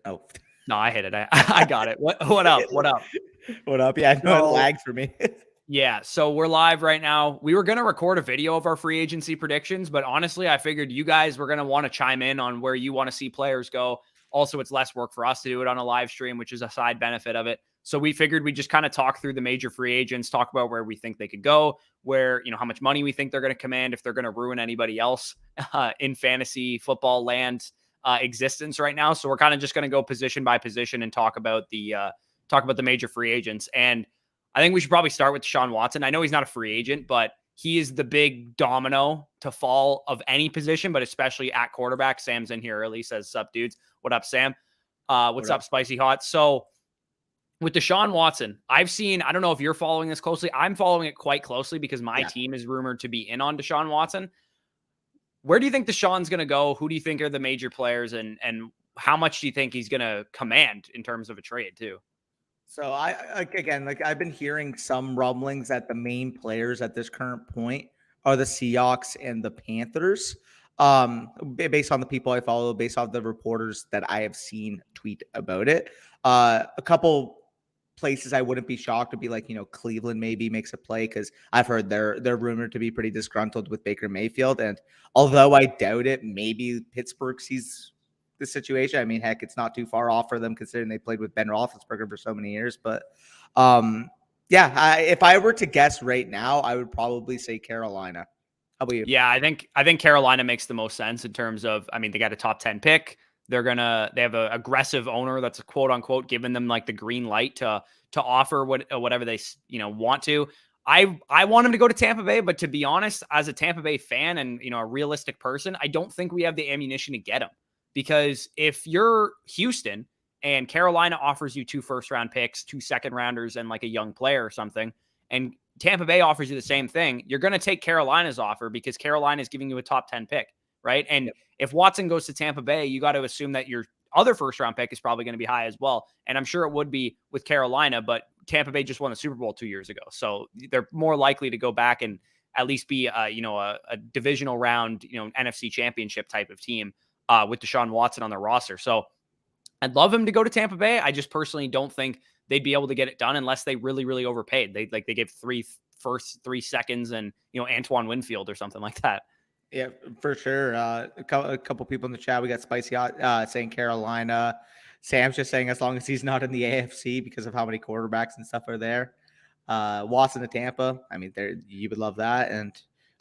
Oh, No, I hit it. I got it. What up? What up? what up? Yeah, no, it So, lagged for me. yeah, so we're live right now. We were going to record a video of our free agency predictions, but honestly, I figured you guys were going to want to chime in on where you want to see players go. Also, it's less work for us to do it on a live stream, which is a side benefit of it. So we figured we just kind of talk through the major free agents, talk about where we think they could go, where, how much money we think they're going to command, if they're going to ruin anybody else in fantasy football land existence right now. So we're kind of just going to go position by position and talk about the major free agents. And I think we should probably start with Deshaun Watson. I know he's not a free agent, but he is the big domino to fall of any position, but especially at quarterback. Sam's in here early, says, "Sup, dudes." What up, Sam? What's up, Spicy Hot? So with Deshaun Watson, I've seen, I don't know if you're following this closely. I'm following it quite closely because my team is rumored to be in on Deshaun Watson. Where do you think Deshaun's going to go? Who do you think are the major players? And how much do you think he's going to command in terms of a trade too? So I've been hearing some rumblings that the main players at this current point are the Seahawks and the Panthers. Based on the people I follow, based off the reporters that I have seen tweet about it. A couple places I wouldn't be shocked would be like, Cleveland maybe makes a play because I've heard they're rumored to be pretty disgruntled with Baker Mayfield. And although I doubt it, maybe Pittsburgh sees the situation. I mean, heck, it's not too far off for them considering they played with Ben Roethlisberger for so many years. But if I were to guess right now, I would probably say Carolina. How about you? Yeah, I think Carolina makes the most sense in terms of, they got a top 10 pick. They have an aggressive owner that's a quote unquote giving them like the green light to offer whatever they want to. I want him to go to Tampa Bay, but to be honest, as a Tampa Bay fan and a realistic person, I don't think we have the ammunition to get him. Because if you're Houston and Carolina offers you 2 first-round picks, 2 second-rounders, and like a young player or something, and Tampa Bay offers you the same thing, you're going to take Carolina's offer because Carolina is giving you a top 10 pick, right? And if Watson goes to Tampa Bay, you got to assume that your other first-round pick is probably going to be high as well. And I'm sure it would be with Carolina, but Tampa Bay just won the Super Bowl 2 years ago. So they're more likely to go back and at least be a divisional round, NFC championship type of team. With Deshaun Watson on their roster. So I'd love him to go to Tampa Bay. I just personally don't think they'd be able to get it done unless they really, really overpaid. They gave 3 firsts, 3 seconds and, Antoine Winfield or something like that. Yeah, for sure. A couple people in the chat. We got Spicy Hot saying Carolina. Sam's just saying as long as he's not in the AFC because of how many quarterbacks and stuff are there. Watson to Tampa. I mean, you would love that. And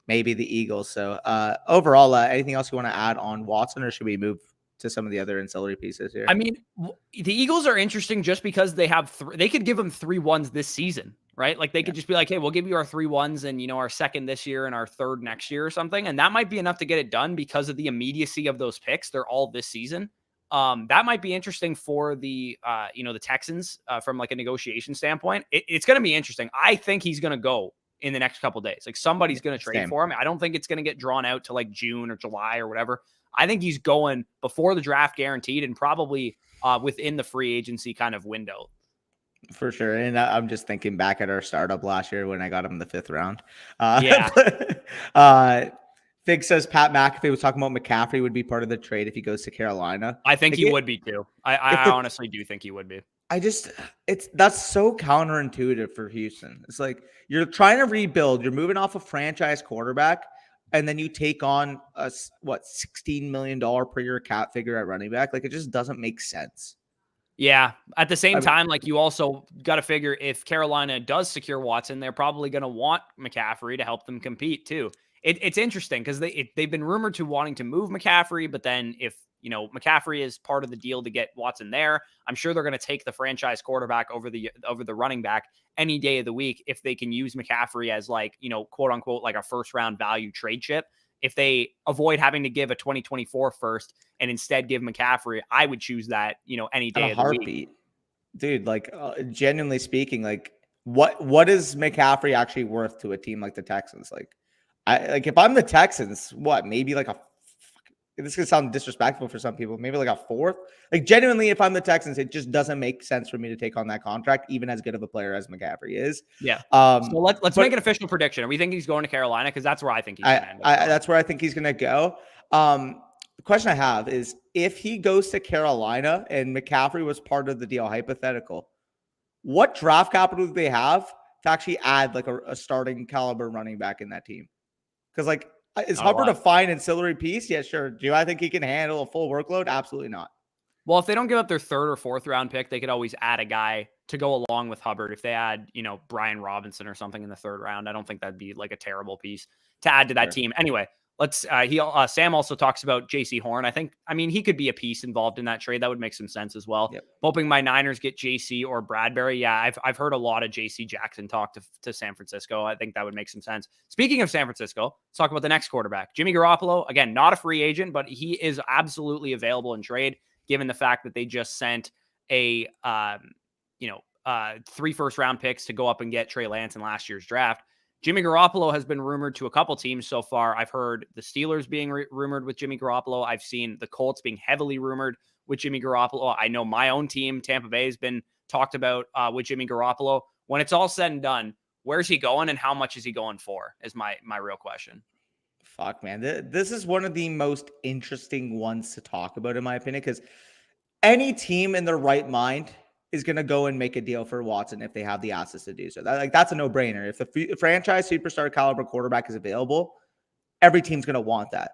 maybe the Eagles. So overall, anything else you want to add on Watson, or should we move to some of the other ancillary pieces here? I mean, the Eagles are interesting just because they have they could give them 3 1s this season, right? Like they could just be like, hey, we'll give you our 3 1s and our second this year and our third next year or something. And that might be enough to get it done because of the immediacy of those picks. They're all this season. That might be interesting for the the Texans from like a negotiation standpoint. It's going to be interesting. I think he's going to go in the next couple of days. Like somebody's going to trade for him. I don't think it's going to get drawn out to like June or July or whatever. I think he's going before the draft guaranteed and probably within the free agency kind of window. For sure. And I'm just thinking back at our startup last year when I got him in the 5th round. Fig says Pat McAfee was talking about McCaffrey would be part of the trade if he goes to Carolina. I think he would be too. I honestly do think he would be. That's so counterintuitive for Houston. It's like you're trying to rebuild, you're moving off a franchise quarterback, and then you take on a $16 million per year cap figure at running back. Like it just doesn't make sense. Yeah. At the same time, like you also got to figure if Carolina does secure Watson, they're probably going to want McCaffrey to help them compete too. It's interesting because they've been rumored to wanting to move McCaffrey, but then if McCaffrey is part of the deal to get Watson there, I'm sure they're going to take the franchise quarterback over the running back any day of the week if they can use McCaffrey as like, quote unquote, like a first round value trade chip. If they avoid having to give a 2024 first and instead give McCaffrey, I would choose that, any day of the week. Dude, like genuinely speaking, like what is McCaffrey actually worth to a team like the Texans? Like if I'm the Texans, maybe like this could sound disrespectful for some people, maybe like a 4th. Like genuinely, if I'm the Texans, it just doesn't make sense for me to take on that contract, even as good of a player as McCaffrey is. Yeah. So let's make an official prediction. Are we thinking he's going to Carolina? Because that's where I think he's going to end up. That's where I think he's going to go. question I have is, if he goes to Carolina and McCaffrey was part of the deal, hypothetical, what draft capital do they have to actually add like a starting caliber running back in that team? Because like, is Not a Hubbard a lot. fine ancillary piece? Yeah, sure. Do I think he can handle a full workload? Absolutely not. Well, if they don't give up their third or fourth round pick, they could always add a guy to go along with Hubbard. If they add, Brian Robinson or something in the third round, I don't think that'd be like a terrible piece to add to that Sure. team. Anyway, Sam also talks about JC Horn. I mean, he could be a piece involved in that trade. That would make some sense as well. Yep. Hoping my Niners get JC or Bradbury. Yeah, I've heard a lot of JC Jackson talk to San Francisco. I think that would make some sense. Speaking of San Francisco, let's talk about the next quarterback. Jimmy Garoppolo, again, not a free agent, but he is absolutely available in trade, given the fact that they just sent a 3 first-round picks to go up and get Trey Lance in last year's draft. Jimmy Garoppolo has been rumored to a couple teams so far. I've heard the Steelers being rumored with Jimmy Garoppolo. I've seen the Colts being heavily rumored with Jimmy Garoppolo. I know my own team, Tampa Bay, has been talked about with Jimmy Garoppolo. When it's all said and done, where's he going and how much is he going for is my real question. Fuck, man. This is one of the most interesting ones to talk about, in my opinion, because any team in their right mind is going to go and make a deal for Watson if they have the assets to do so. That's a no-brainer. If the franchise superstar caliber quarterback is available, every team's going to want that.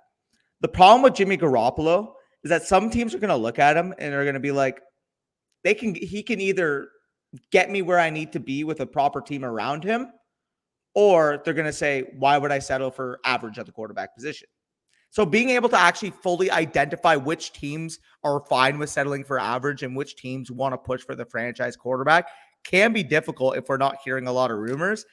The problem with Jimmy Garoppolo is that some teams are going to look at him and are going to be like, he can either get me where I need to be with a proper team around him, or they're going to say, why would I settle for average at the quarterback position? So being able to actually fully identify which teams are fine with settling for average and which teams want to push for the franchise quarterback can be difficult if we're not hearing a lot of rumors.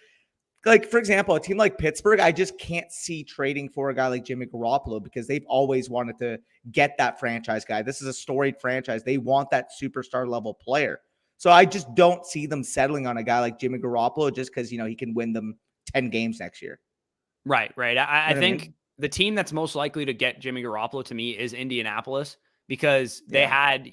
Like, for example, a team like Pittsburgh, I just can't see trading for a guy like Jimmy Garoppolo because they've always wanted to get that franchise guy. This is a storied franchise. They want that superstar level player. So I just don't see them settling on a guy like Jimmy Garoppolo just because, he can win them 10 games next year. Right. I think mean? the team that's most likely to get Jimmy Garoppolo to me is Indianapolis, because they had,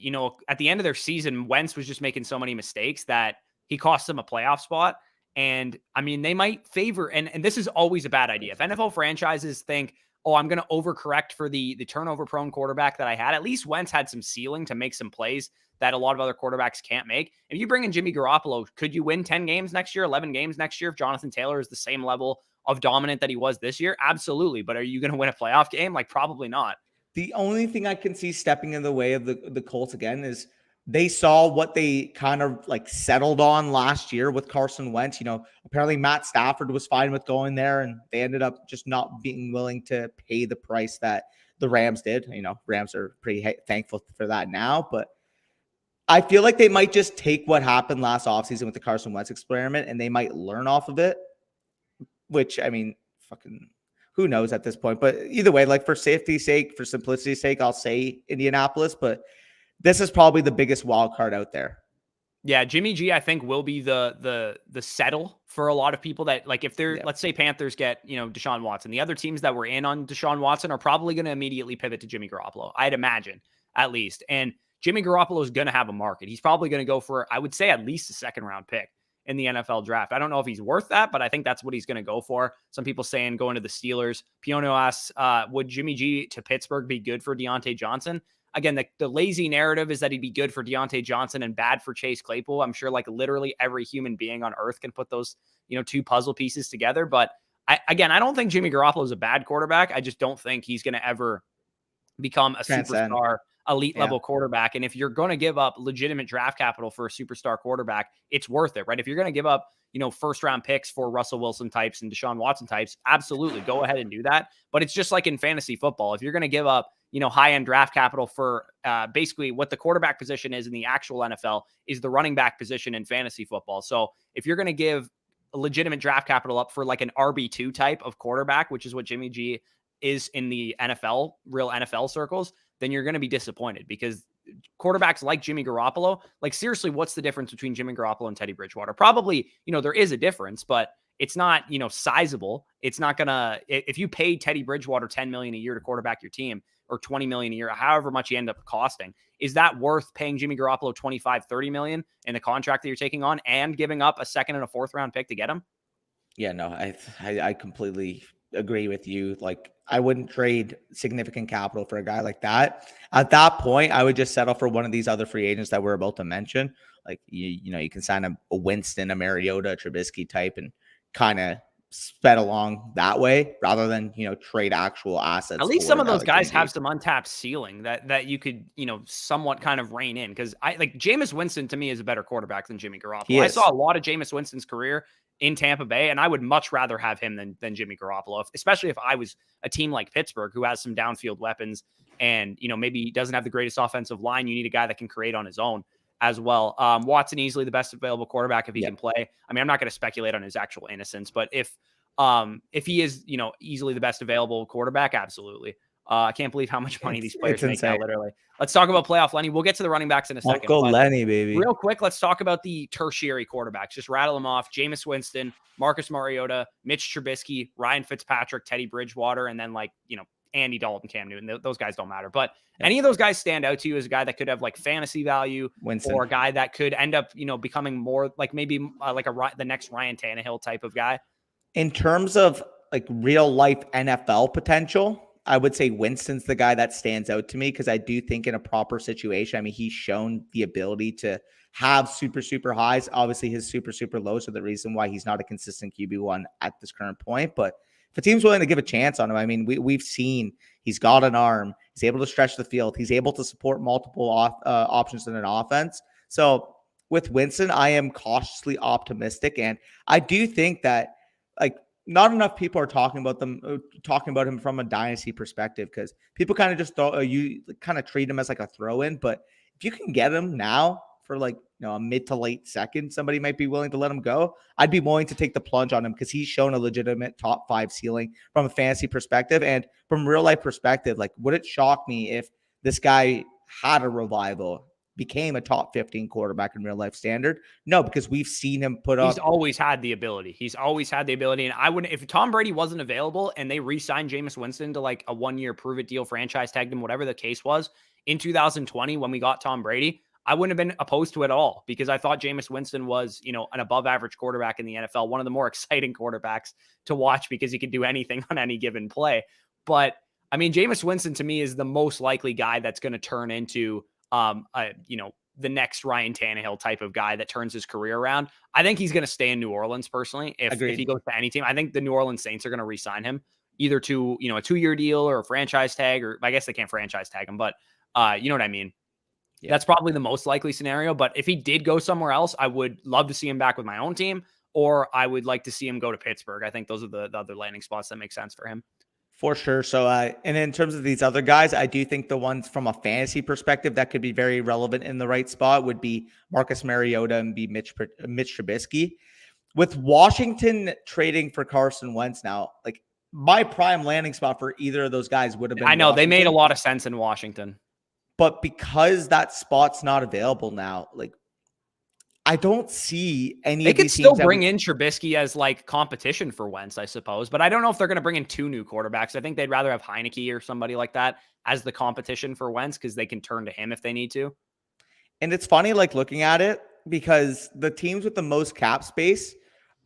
at the end of their season, Wentz was just making so many mistakes that he cost them a playoff spot. And I mean, they might favor, and this is always a bad idea. If NFL franchises think, oh, I'm going to overcorrect for the turnover prone quarterback that I had, at least Wentz had some ceiling to make some plays that a lot of other quarterbacks can't make. If you bring in Jimmy Garoppolo, could you win 10 games next year, 11 games next year if Jonathan Taylor is the same level of dominant that he was this year? Absolutely. But are you going to win a playoff game? Like, probably not. The only thing I can see stepping in the way of the Colts again is they saw what they kind of like settled on last year with Carson Wentz. Apparently Matt Stafford was fine with going there, and they ended up just not being willing to pay the price that the Rams did. Rams are pretty thankful for that now, but I feel like they might just take what happened last offseason with the Carson Wentz experiment and they might learn off of it, which, I mean, fucking who knows at this point. But either way, like, for safety's sake, for simplicity's sake, I'll say Indianapolis, but this is probably the biggest wild card out there. Yeah, Jimmy G, I think, will be the settle for a lot of people that, like, if they're, let's say Panthers get, Deshaun Watson, the other teams that were in on Deshaun Watson are probably going to immediately pivot to Jimmy Garoppolo, I'd imagine, at least. And Jimmy Garoppolo is going to have a market. He's probably going to go for, I would say, at least a second round pick in the NFL draft. I don't know if he's worth that, but I think that's what he's going to go for. Some people saying going to the Steelers. Piono asks, would Jimmy G to Pittsburgh be good for Deontay Johnson? Again, the lazy narrative is that he'd be good for Deontay Johnson and bad for Chase Claypool. I'm sure like literally every human being on earth can put those, two puzzle pieces together. But I don't think Jimmy Garoppolo is a bad quarterback. I just don't think he's going to ever become a superstar, elite level quarterback. And if you're going to give up legitimate draft capital for a superstar quarterback, it's worth it, right? If you're going to give up, first round picks for Russell Wilson types and Deshaun Watson types, absolutely go ahead and do that. But it's just like in fantasy football. If you're going to give up, high-end draft capital for basically what the quarterback position is in the actual NFL is the running back position in fantasy football. So if you're going to give a legitimate draft capital up for like an RB2 type of quarterback, which is what Jimmy G is in the NFL, real NFL circles, then you're going to be disappointed, because quarterbacks like Jimmy Garoppolo, like, seriously, what's the difference between Jimmy Garoppolo and Teddy Bridgewater? Probably, there is a difference, but it's not, sizable. It's not going to, if you paid Teddy Bridgewater $10 million a year to quarterback your team, or $20 million a year, however much you end up costing, is that worth paying Jimmy Garoppolo $25-30 million in the contract that you're taking on and giving up a second and a fourth round pick to get him? Yeah, no, I completely agree with you. Like, I wouldn't trade significant capital for a guy like that. At that point, I would just settle for one of these other free agents that we're about to mention. Like, you can sign a Winston, a Mariota, a Trubisky type, and kind of sped along that way rather than trade actual At assets least for some a of guy those like Jimmy guys have G. some untapped ceiling that you could, somewhat kind of rein in. Because I like Jameis Winston to me is a better quarterback than Jimmy He Garoppolo. I is. saw a lot of Jameis Winston's career in Tampa Bay, and I would much rather have him than Jimmy Garoppolo, especially if I was a team like Pittsburgh who has some downfield weapons and maybe doesn't have the greatest offensive line. You need a guy that can create on his own as well. Watson easily the best available quarterback if he Yeah. can play. I mean, I'm not going to speculate on his actual innocence, but if he is, easily the best available quarterback, absolutely. I can't believe how much money these players It's make now, insane. literally. Let's talk about playoff Lenny. We'll get to the running backs in a second. Uncle But Lenny, baby. real quick, let's talk about the tertiary quarterbacks. Just rattle them off. Jameis Winston, Marcus Mariota, Mitch Trubisky, Ryan Fitzpatrick, Teddy Bridgewater, and then Andy Dalton, Cam Newton. Those guys don't matter. But any of those guys stand out to you as a guy that could have fantasy value, Winston. or a guy that could end up, becoming more maybe the next Ryan Tannehill type of guy? In terms of real life NFL potential, I would say Winston's the guy that stands out to me because I do think in a proper situation, I mean, he's shown the ability to have super, super highs. Obviously, his super, super lows are the reason why he's not a consistent QB1 at this current point. But if a team's willing to give a chance on him, I mean, we've seen he's got an arm. He's able to stretch the field. He's able to support multiple options in an offense. So with Winston, I am cautiously optimistic. And I do think that not enough people are talking about him from a dynasty perspective because people kind of just treat him as a throw-in. But if you can get him now for a mid to late second, somebody might be willing to let him go. I'd be willing to take the plunge on him because he's shown a legitimate top 5 ceiling from a fantasy perspective and from real life perspective. Would it shock me if this guy had a revival, became a top 15 quarterback in real life standard? No, because we've seen him put up. He's always had the ability. And I wouldn't, if Tom Brady wasn't available and they re-signed Jameis Winston to a 1-year prove it deal, franchise tagged him, whatever the case was in 2020 when we got Tom Brady, I wouldn't have been opposed to it at all because I thought Jameis Winston was, an above average quarterback in the NFL, one of the more exciting quarterbacks to watch because he could do anything on any given play. But I mean, Jameis Winston to me is the most likely guy that's going to turn into the next Ryan Tannehill type of guy that turns his career around. I think he's going to stay in New Orleans personally. If he goes to any team, I think the New Orleans Saints are going to re-sign him either to, a 2-year deal or a franchise tag, or I guess they can't franchise tag him, but you know what I mean? Yeah. That's probably the most likely scenario. But if he did go somewhere else, I would love to see him back with my own team, or I would like to see him go to Pittsburgh. I think those are the other landing spots that make sense for him. For sure. So, and in terms of these other guys, I do think the ones from a fantasy perspective that could be very relevant in the right spot would be Marcus Mariota and be Mitch Trubisky. With Washington trading for Carson Wentz now, my prime landing spot for either of those guys would have been. I know Washington, they made a lot of sense in Washington, but because that spot's not available now, I don't see any. They could still bring in Trubisky as competition for Wentz, I suppose. But I don't know if they're going to bring in 2 new quarterbacks. I think they'd rather have Heineke or somebody like that as the competition for Wentz because they can turn to him if they need to. And it's funny, looking at it, because the teams with the most cap space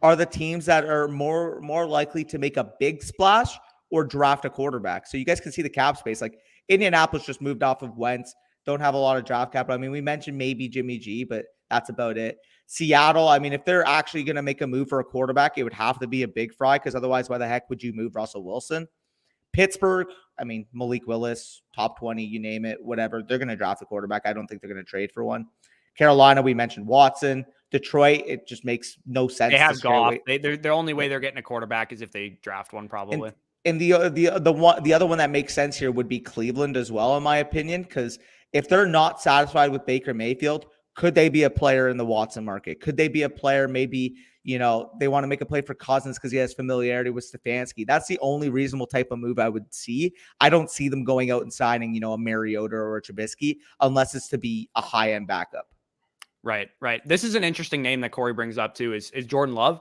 are the teams that are more likely to make a big splash or draft a quarterback. So you guys can see the cap space. Indianapolis just moved off of Wentz, don't have a lot of draft capital. I mean, we mentioned maybe Jimmy G, but that's about it. Seattle, I mean, if they're actually going to make a move for a quarterback, it would have to be a big fry because otherwise, why the heck would you move Russell Wilson? Pittsburgh, I mean, Malik Willis, top 20, you name it, whatever. They're going to draft a quarterback. I don't think they're going to trade for one. Carolina, we mentioned Watson. Detroit, it just makes no sense. They have Goff. The only way they're getting a quarterback is if they draft one, probably. And the other one that makes sense here would be Cleveland as well, in my opinion, because if they're not satisfied with Baker Mayfield, could they be a player in the Watson market? Could they be a player maybe, they want to make a play for Cousins because he has familiarity with Stefanski? That's the only reasonable type of move I would see. I don't see them going out and signing, a Mariota or a Trubisky unless it's to be a high-end backup. Right. This is an interesting name that Corey brings up too, is Jordan Love.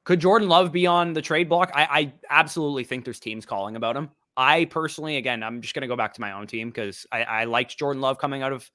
Could Jordan Love be on the trade block? I absolutely think there's teams calling about him. I personally, again, I'm just going to go back to my own team because I liked Jordan Love coming out of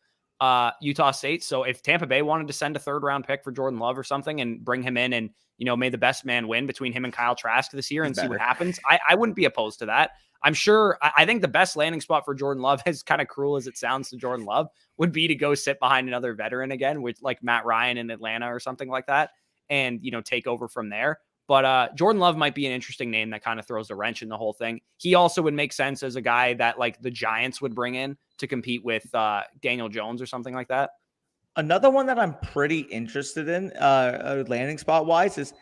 Utah State. So if Tampa Bay wanted to send a 3rd-round pick for Jordan Love or something and bring him in and, may the best man win between him and Kyle Trask this year and see what happens, I wouldn't be opposed to that. I'm sure. I think the best landing spot for Jordan Love, as kind of cruel as it sounds to Jordan Love, would be to go sit behind another veteran again, with like Matt Ryan in Atlanta or something like that, and take over from there. But Jordan Love might be an interesting name that kind of throws a wrench in the whole thing. He also would make sense as a guy that like the Giants would bring in to compete with Daniel Jones or something like that. Another one that I'm pretty interested in landing spot wise is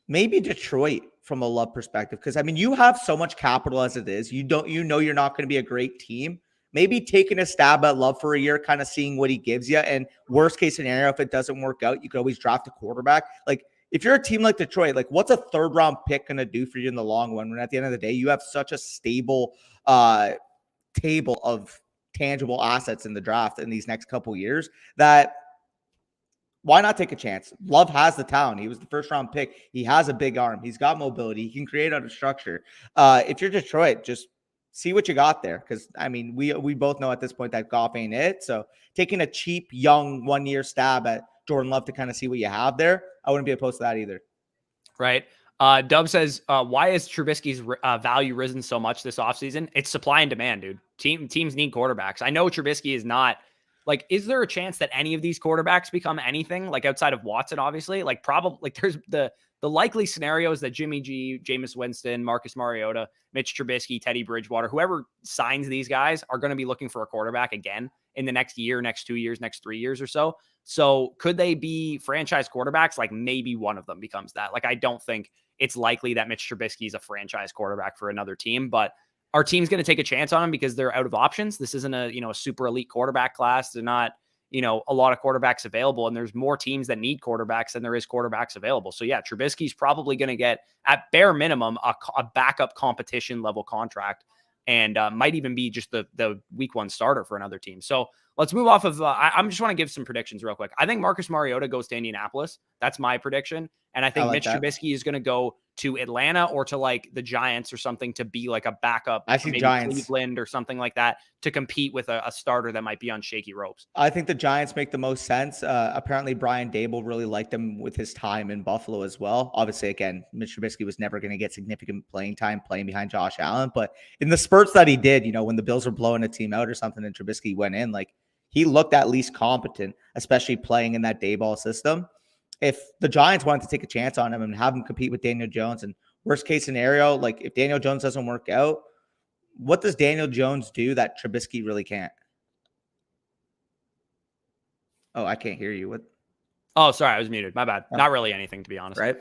maybe Detroit from a Love perspective. Because I mean, you have so much capital as it is. You're not going to be a great team. Maybe taking a stab at Love for a year, kind of seeing what he gives you. And worst case scenario, if it doesn't work out, you could always draft a quarterback. Like if you're a team like Detroit, like what's a 3rd-round pick going to do for you in the long run? When at the end of the day, you have such a stable table of tangible assets in the draft in these next couple years that why not take a chance? Love has the talent. He was the 1st-round pick. He has a big arm. He's got mobility. He can create out of structure. If you're Detroit, just see what you got there. Because, I mean, we both know at this point that Goff ain't it. So taking a cheap, young 1-year stab at Jordan Love to kind of see what you have there, I wouldn't be opposed to that either. Right. Dub says, why has Trubisky's value risen so much this offseason? It's supply and demand, dude. Teams need quarterbacks. I know Trubisky is not like, is there a chance that any of these quarterbacks become anything like outside of Watson, obviously? Like probably like there's the likely scenarios that Jimmy G, Jameis Winston, Marcus Mariota, Mitch Trubisky, Teddy Bridgewater, whoever signs these guys are going to be looking for a quarterback again in the next year, next 2 years, next 3 years or so. So could they be franchise quarterbacks? Like maybe one of them becomes that. Like I don't think it's likely that Mitch Trubisky is a franchise quarterback for another team, but our team's going to take a chance on him because they're out of options. This isn't a super elite quarterback class. They're not a lot of quarterbacks available, and there's more teams that need quarterbacks than there is quarterbacks available. So yeah, Trubisky's probably going to get at bare minimum a backup competition level contract, and might even be just the week 1 starter for another team. So let's move off of. I'm just want to give some predictions real quick. I think Marcus Mariota goes to Indianapolis. That's my prediction, and I think Mitch Trubisky is going to go to Atlanta or to like the Giants or something to be like a backup. I see Giants, Cleveland or something like that to compete with a starter that might be on shaky ropes. I think the Giants make the most sense. Apparently Brian Dable really liked him with his time in Buffalo as well. Obviously, again, Mitch Trubisky was never going to get significant playing time playing behind Josh Allen, but in the spurts that he did, when the Bills were blowing a team out or something and Trubisky went in, like he looked at least competent, especially playing in that Dayball system. If the Giants wanted to take a chance on him and have him compete with Daniel Jones, and worst case scenario, like if Daniel Jones doesn't work out, what does Daniel Jones do that Trubisky really can't? Oh, I can't hear you. What? Oh, sorry, I was muted. My bad. Not really anything, to be honest. Right.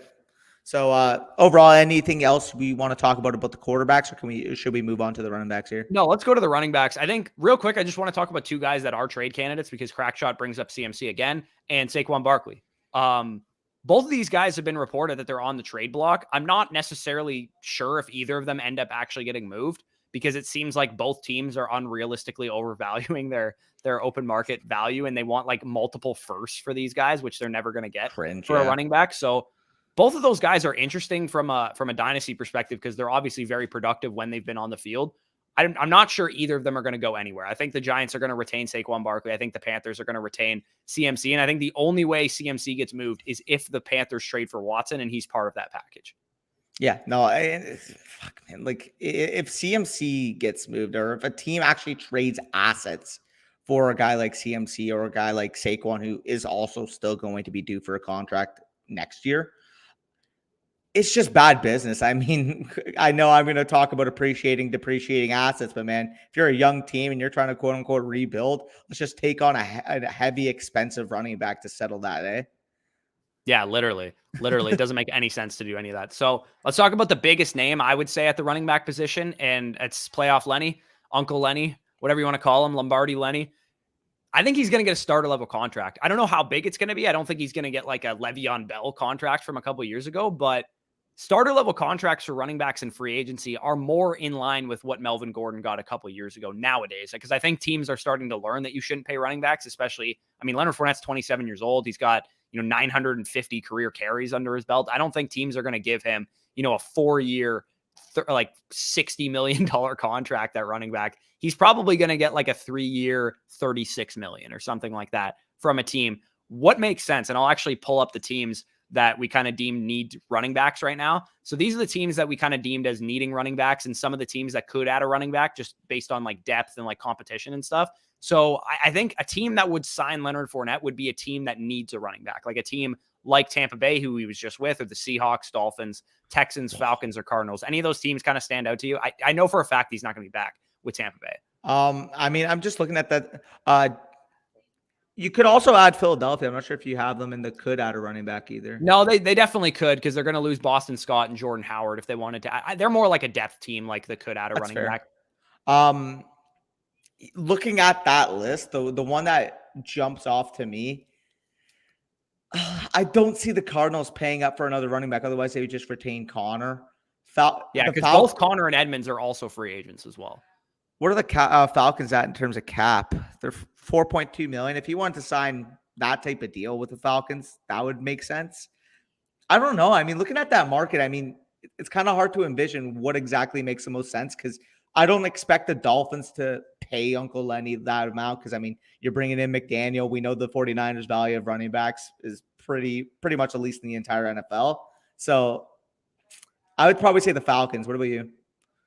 So overall, anything else we want to talk about the quarterbacks, or should we move on to the running backs here? No, let's go to the running backs. I think real quick, I just want to talk about 2 guys that are trade candidates because Crackshot brings up CMC again and Saquon Barkley. Both of these guys have been reported that they're on the trade block. I'm not necessarily sure if either of them end up actually getting moved because it seems like both teams are unrealistically overvaluing their open market value, and they want like multiple firsts for these guys, which they're never going to get for a running back. So both of those guys are interesting from a dynasty perspective because they're obviously very productive when they've been on the field. I'm not sure either of them are going to go anywhere. I think the Giants are going to retain Saquon Barkley. I think the Panthers are going to retain CMC. And I think the only way CMC gets moved is if the Panthers trade for Watson and he's part of that package. Yeah, no, fuck, man. Like if CMC gets moved or if a team actually trades assets for a guy like CMC or a guy like Saquon, who is also still going to be due for a contract next year, it's just bad business. I mean, I know I'm going to talk about depreciating assets, but man, if you're a young team and you're trying to quote unquote rebuild, let's just take on a heavy, expensive running back to settle that, eh? Yeah, literally. It doesn't make any sense to do any of that. So let's talk about the biggest name I would say at the running back position, and it's playoff Lenny, Uncle Lenny, whatever you want to call him, Lombardi Lenny. I think he's going to get a starter level contract. I don't know how big it's going to be. I don't think he's going to get like a Le'Veon Bell contract from a couple years ago, but starter level contracts for running backs in free agency are more in line with what Melvin Gordon got a couple years ago nowadays. Because I think teams are starting to learn that you shouldn't pay running backs, especially, I mean, Leonard Fournette's 27 years old. He's got, 950 career carries under his belt. I don't think teams are going to give him, a 4-year, like $60 million contract at running back, he's probably going to get like a 3-year, $36 million or something like that from a team. What makes sense? And I'll actually pull up the teams that we kind of deem need running backs right now. So these are the teams that we kind of deemed as needing running backs, and some of the teams that could add a running back just based on like depth and like competition and stuff. So I think a team that would sign Leonard Fournette would be a team that needs a running back, like a team like Tampa Bay, who he was just with, or the Seahawks, Dolphins, Texans, Falcons, or Cardinals. Any of those teams kind of stand out to you? I know for a fact he's not going to be back with Tampa Bay. I mean, I'm just looking at that. You could also add Philadelphia. I'm not sure if you have them in the could add a running back either. No, they definitely could, because they're going to lose Boston Scott and Jordan Howard if they wanted to. They're more like a depth team, like the could add a running back. Looking at that list, the one that jumps off to me, I don't see the Cardinals paying up for another running back. Otherwise, they would just retain Connor. Yeah, because both Connor and Edmonds are also free agents as well. What are the Falcons at in terms of cap? They're $4.2 million. If you wanted to sign that type of deal with the Falcons, that would make sense. I don't know. I mean, looking at that market, I mean, it's kind of hard to envision what exactly makes the most sense, because I don't expect the Dolphins to pay Uncle Lenny that amount, because, I mean, you're bringing in McDaniel. We know the 49ers value of running backs is pretty much at least in the entire NFL. So I would probably say the Falcons. What about you?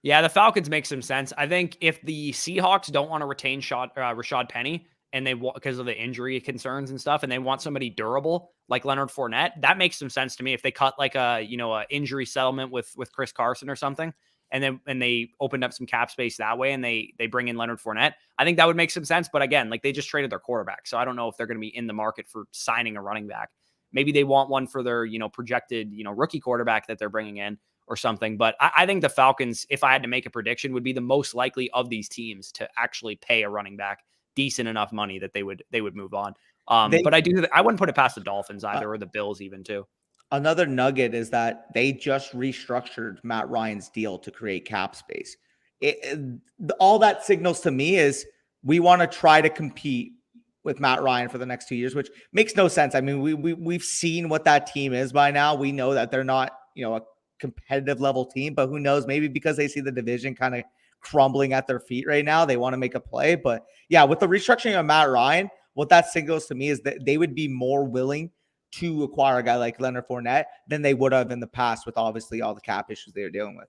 Yeah, the Falcons make some sense. I think if the Seahawks don't want to retain Rashad Penny, and they want, because of the injury concerns and stuff, and they want somebody durable like Leonard Fournette, that makes some sense to me. If they cut like a injury settlement with Chris Carson or something, and they opened up some cap space that way, and they bring in Leonard Fournette, I think that would make some sense. But again, like, they just traded their quarterback, so I don't know if they're going to be in the market for signing a running back. Maybe they want one for their projected rookie quarterback that they're bringing in or something. But I think the Falcons, if I had to make a prediction, would be the most likely of these teams to actually pay a running back decent enough money that they would move on. But I wouldn't put it past the Dolphins either, or the Bills even too. Another nugget is that they just restructured Matt Ryan's deal to create cap space. All that signals to me is we want to try to compete with Matt Ryan for the next 2 years, which makes no sense. I mean, we've seen what that team is by now. We know that they're not, a competitive level team, but who knows, maybe because they see the division kind of crumbling at their feet right now, they want to make a play. But yeah, with the restructuring of Matt Ryan, what that signals to me is that they would be more willing to acquire a guy like Leonard Fournette than they would have in the past, with obviously all the cap issues they were dealing with.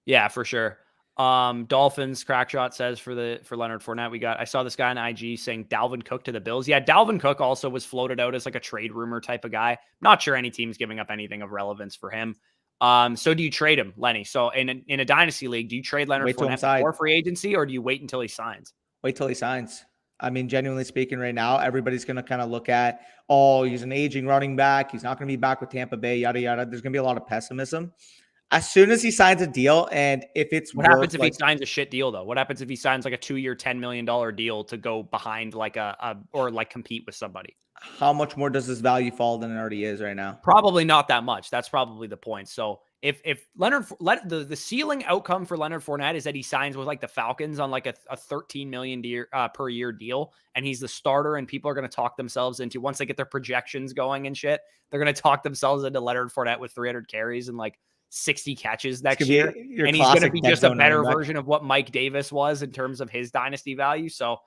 Yeah, for sure. Dolphins Crackshot says for Leonard Fournette, I saw this guy on IG saying Dalvin Cook to the Bills. Yeah, Dalvin Cook also was floated out as like a trade rumor type of guy. Not sure any team's giving up anything of relevance for him. So do you trade him, Lenny? So in a dynasty league, do you trade Leonard Fournette before free agency, or do you wait until he signs? Wait till he signs. I mean, genuinely speaking, right now, everybody's going to kind of look at, oh, he's an aging running back. He's not going to be back with Tampa Bay, yada, yada. There's going to be a lot of pessimism. As soon as he signs a deal, and if it's what happens if he signs a shit deal, though? What happens if he signs like a 2-year, $10 million deal to go behind like or like compete with somebody? How much more does his value fall than it already is right now? Probably not that much. That's probably the point. So if the ceiling outcome for Leonard Fournette is that he signs with like the Falcons on like a $13 million per year deal, and he's the starter, and people are going to talk themselves into, once they get their projections going and shit, they're going to talk themselves into Leonard Fournette with 300 carries and like 60 catches next year, and he's going to be just a better version of what Mike Davis was in terms of his dynasty value. So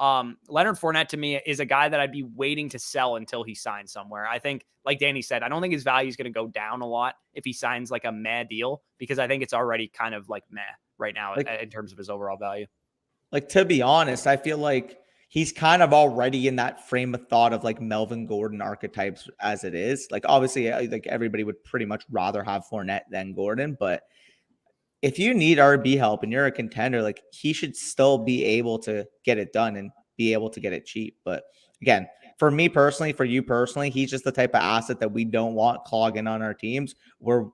Leonard Fournette to me is a guy that I'd be waiting to sell until he signs somewhere. I think, like Danny said, I don't think his value is going to go down a lot if he signs like a meh deal, because I think it's already kind of like meh right now, like, in terms of his overall value. Like, to be honest, I feel like he's kind of already in that frame of thought of like Melvin Gordon archetypes as it is. Like, obviously, like everybody would pretty much rather have Fournette than Gordon, but if you need RB help and you're a contender, like, he should still be able to get it done and be able to get it cheap. But again, for me personally, for you personally, he's just the type of asset that we don't want clogging on our teams. We'll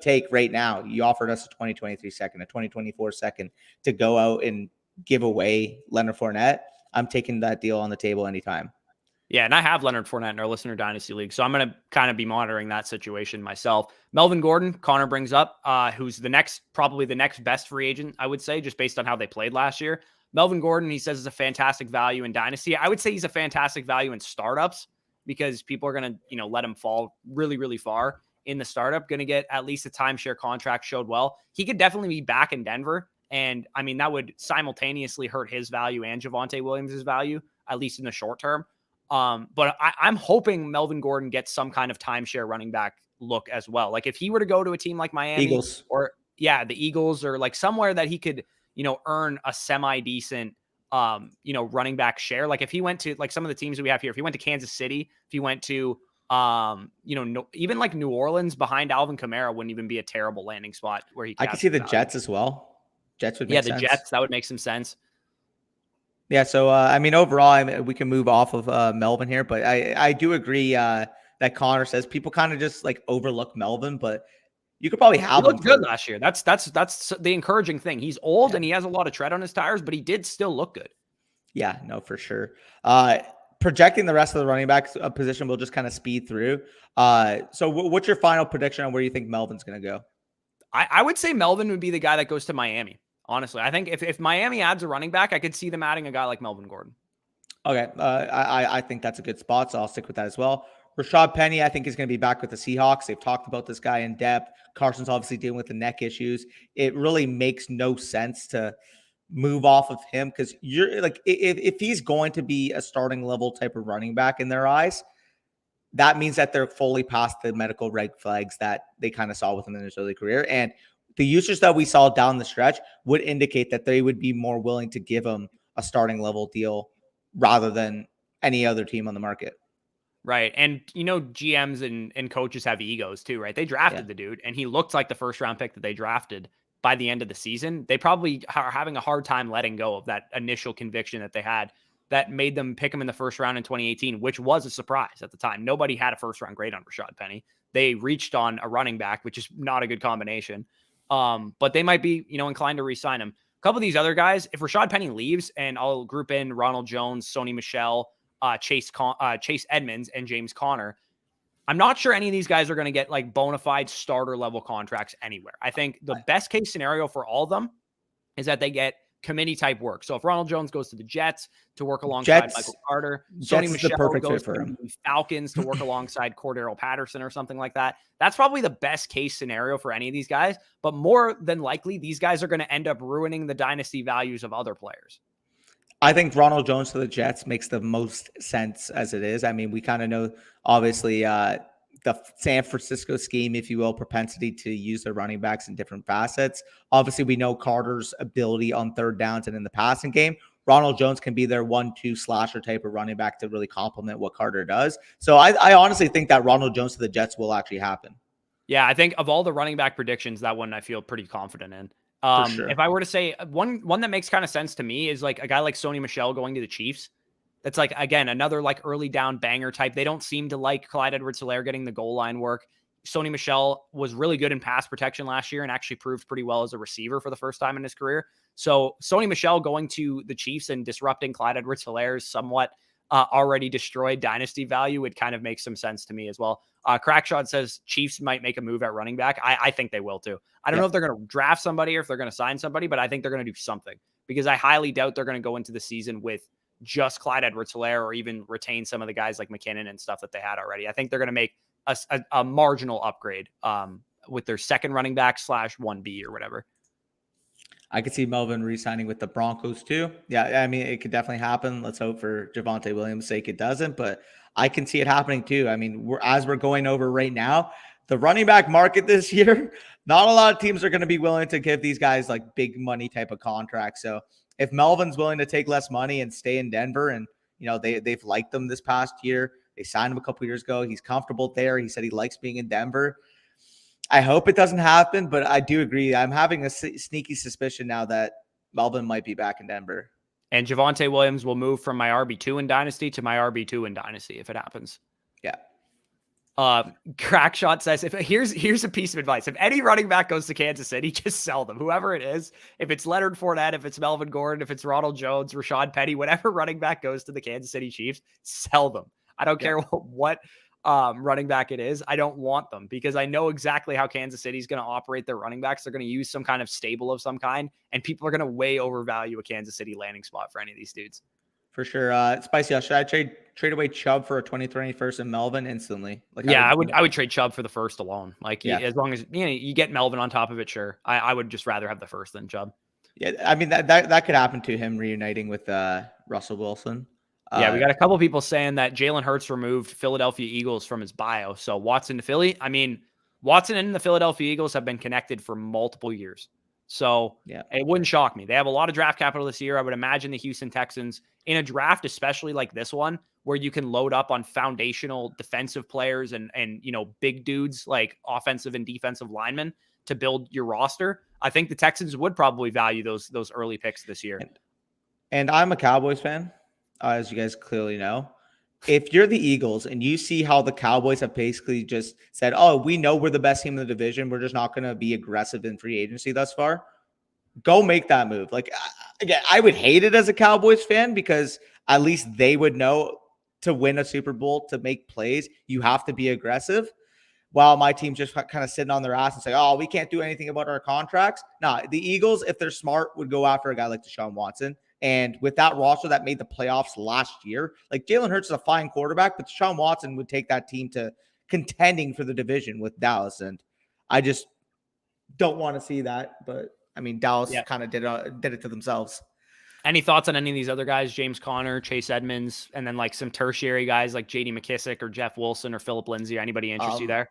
take right now. You offered us a 2023 second, a 2024 second to go out and give away Leonard Fournette. I'm taking that deal on the table anytime. Yeah, and I have Leonard Fournette in our Listener Dynasty League, so I'm going to kind of be monitoring that situation myself. Melvin Gordon, Connor brings up, who's probably the next best free agent, I would say, just based on how they played last year. Melvin Gordon, he says, is a fantastic value in Dynasty. I would say he's a fantastic value in startups, because people are going to, let him fall really, really far in the startup, going to get at least a timeshare contract, showed well. He could definitely be back in Denver. And I mean, that would simultaneously hurt his value and Javonte Williams' value, at least in the short term. But I'm hoping Melvin Gordon gets some kind of timeshare running back look as well. Like if he were to go to a team like Miami Eagles. or the Eagles, or like somewhere that he could, earn a semi-decent, running back share. Like if he went to like some of the teams that we have here, if he went to Kansas City, if he went to, even like New Orleans behind Alvin Kamara wouldn't even be a terrible landing spot where he could I could see the Jets as well. Jets would make sense. Jets, that would make some sense. Yeah, so I mean, overall, we can move off of Melvin here, but I do agree that Connor says people kind of just like overlook Melvin, but you could probably have He him looked good last year. That's the encouraging thing. He's old and he has a lot of tread on his tires, but he did still look good. Yeah, no, for sure. Projecting the rest of the running back position, we'll just kind of speed through. So what's your final prediction on where you think Melvin's going to go? I would say Melvin would be the guy that goes to Miami. Honestly, I think if Miami adds a running back, I could see them adding a guy like Melvin Gordon. Okay, I think that's a good spot, so I'll stick with that as well. Rashad Penny, I think, is going to be back with the Seahawks. They've talked about this guy in depth. Carson's obviously dealing with the neck issues. It really makes no sense to move off of him because you're like, if he's going to be a starting level type of running back in their eyes, that means that they're fully past the medical red flags that they kind of saw with him in his early career. And the usage that we saw down the stretch would indicate that they would be more willing to give him a starting level deal rather than any other team on the market. Right. And, GMs and coaches have egos too, right? They drafted the dude and he looked like the first round pick that they drafted by the end of the season. They probably are having a hard time letting go of that initial conviction that they had that made them pick him in the first round in 2018, which was a surprise at the time. Nobody had a first round grade on Rashad Penny. They reached on a running back, which is not a good combination. But they might be, inclined to re-sign him. A couple of these other guys, if Rashad Penny leaves, and I'll group in Ronald Jones, Sony Michel, Chase Edmonds, and James Conner, I'm not sure any of these guys are going to get like bona fide starter level contracts anywhere. I think the best case scenario for all of them is that they get committee type work. So if Ronald Jones goes to the Jets to work alongside Michael Carter, Sony Michel goes to the Falcons to work alongside Cordero Patterson or something like that. That's probably the best case scenario for any of these guys. But more than likely, these guys are going to end up ruining the dynasty values of other players. I think Ronald Jones to the Jets makes the most sense as it is. I mean, we kind of know, obviously, the San Francisco scheme, if you will, propensity to use their running backs in different facets. Obviously, we know Carter's ability on third downs and in the passing game. Ronald Jones can be their 1-2 slasher type of running back to really complement what Carter does. So I honestly think that Ronald Jones to the Jets will actually happen. Yeah, I think of all the running back predictions, that one I feel pretty confident in. Sure. If I were to say one that makes kind of sense to me is like a guy like Sony Michel going to the Chiefs. That's like, again, another like early down banger type. They don't seem to like Clyde Edwards-Helaire getting the goal line work. Sony Michel was really good in pass protection last year and actually proved pretty well as a receiver for the first time in his career. So Sony Michel going to the Chiefs and disrupting Clyde Edwards-Helaire's somewhat already destroyed dynasty value would kind of make some sense to me as well. Crackshot says Chiefs might make a move at running back. I think they will too. I don't know if they're going to draft somebody or if they're going to sign somebody, but I think they're going to do something because I highly doubt they're going to go into the season with just Clyde Edwards-Helaire or even retain some of the guys like McKinnon and stuff that they had already. I think they're going to make a marginal upgrade with their second running back / 1B or whatever. I could see Melvin re-signing with the Broncos too. Yeah, I mean, it could definitely happen. Let's hope for Javonte Williams' sake it doesn't, but I can see it happening too. I mean, we're going over right now, the running back market this year, not a lot of teams are going to be willing to give these guys like big money type of contracts. So if Melvin's willing to take less money and stay in Denver and, they've liked them this past year, they signed him a couple years ago. He's comfortable there. He said he likes being in Denver. I hope it doesn't happen, but I do agree. I'm having a sneaky suspicion now that Melvin might be back in Denver. And Javonte Williams will move from my RB2 in Dynasty to my RB2 in Dynasty if it happens. Yeah. Crackshot says, here's a piece of advice. If any running back goes to Kansas City, just sell them. Whoever it is, if it's Leonard Fournette, if it's Melvin Gordon, if it's Ronald Jones, Rashad Penny, whatever running back goes to the Kansas City Chiefs, sell them. I don't care what running back it is. I don't want them because I know exactly how Kansas City is going to operate their running backs. They're going to use some kind of stable of some kind, and people are going to way overvalue a Kansas City landing spot for any of these dudes. For sure. Spicy, should I trade away Chubb for a 2021st and Melvin instantly? Like, Yeah, I would trade Chubb for the first alone. Like, Yeah. as long as you get Melvin on top of it, sure. I would just rather have the first than Chubb. Yeah, I mean that could happen to him reuniting with Russell Wilson. Yeah, we got a couple people saying that Jalen Hurts removed Philadelphia Eagles from his bio. So Watson to Philly. I mean, Watson and the Philadelphia Eagles have been connected for multiple years. So yeah, it wouldn't shock me. They have a lot of draft capital this year. I would imagine the Houston Texans in a draft, especially like this one, where you can load up on foundational defensive players and big dudes like offensive and defensive linemen to build your roster. I think the Texans would probably value those early picks this year. And I'm a Cowboys fan, as you guys clearly know. If you're the Eagles and you see how the Cowboys have basically just said, oh, we know we're the best team in the division, we're just not going to be aggressive in free agency thus far, go make that move. Like, again, I would hate it as a Cowboys fan because at least they would know to win a Super Bowl, to make plays, you have to be aggressive. While my team's just kind of sitting on their ass and say, oh, we can't do anything about our contracts. Nah, the Eagles, if they're smart, would go after a guy like Deshaun Watson. And with that roster that made the playoffs last year, like Jalen Hurts is a fine quarterback, but Deshaun Watson would take that team to contending for the division with Dallas. And I just don't want to see that. But I mean, Dallas kind of did it to themselves. Any thoughts on any of these other guys? James Conner, Chase Edmonds, and then like some tertiary guys like J.D. McKissick or Jeff Wilson or Phillip Lindsay? Anybody interest you there?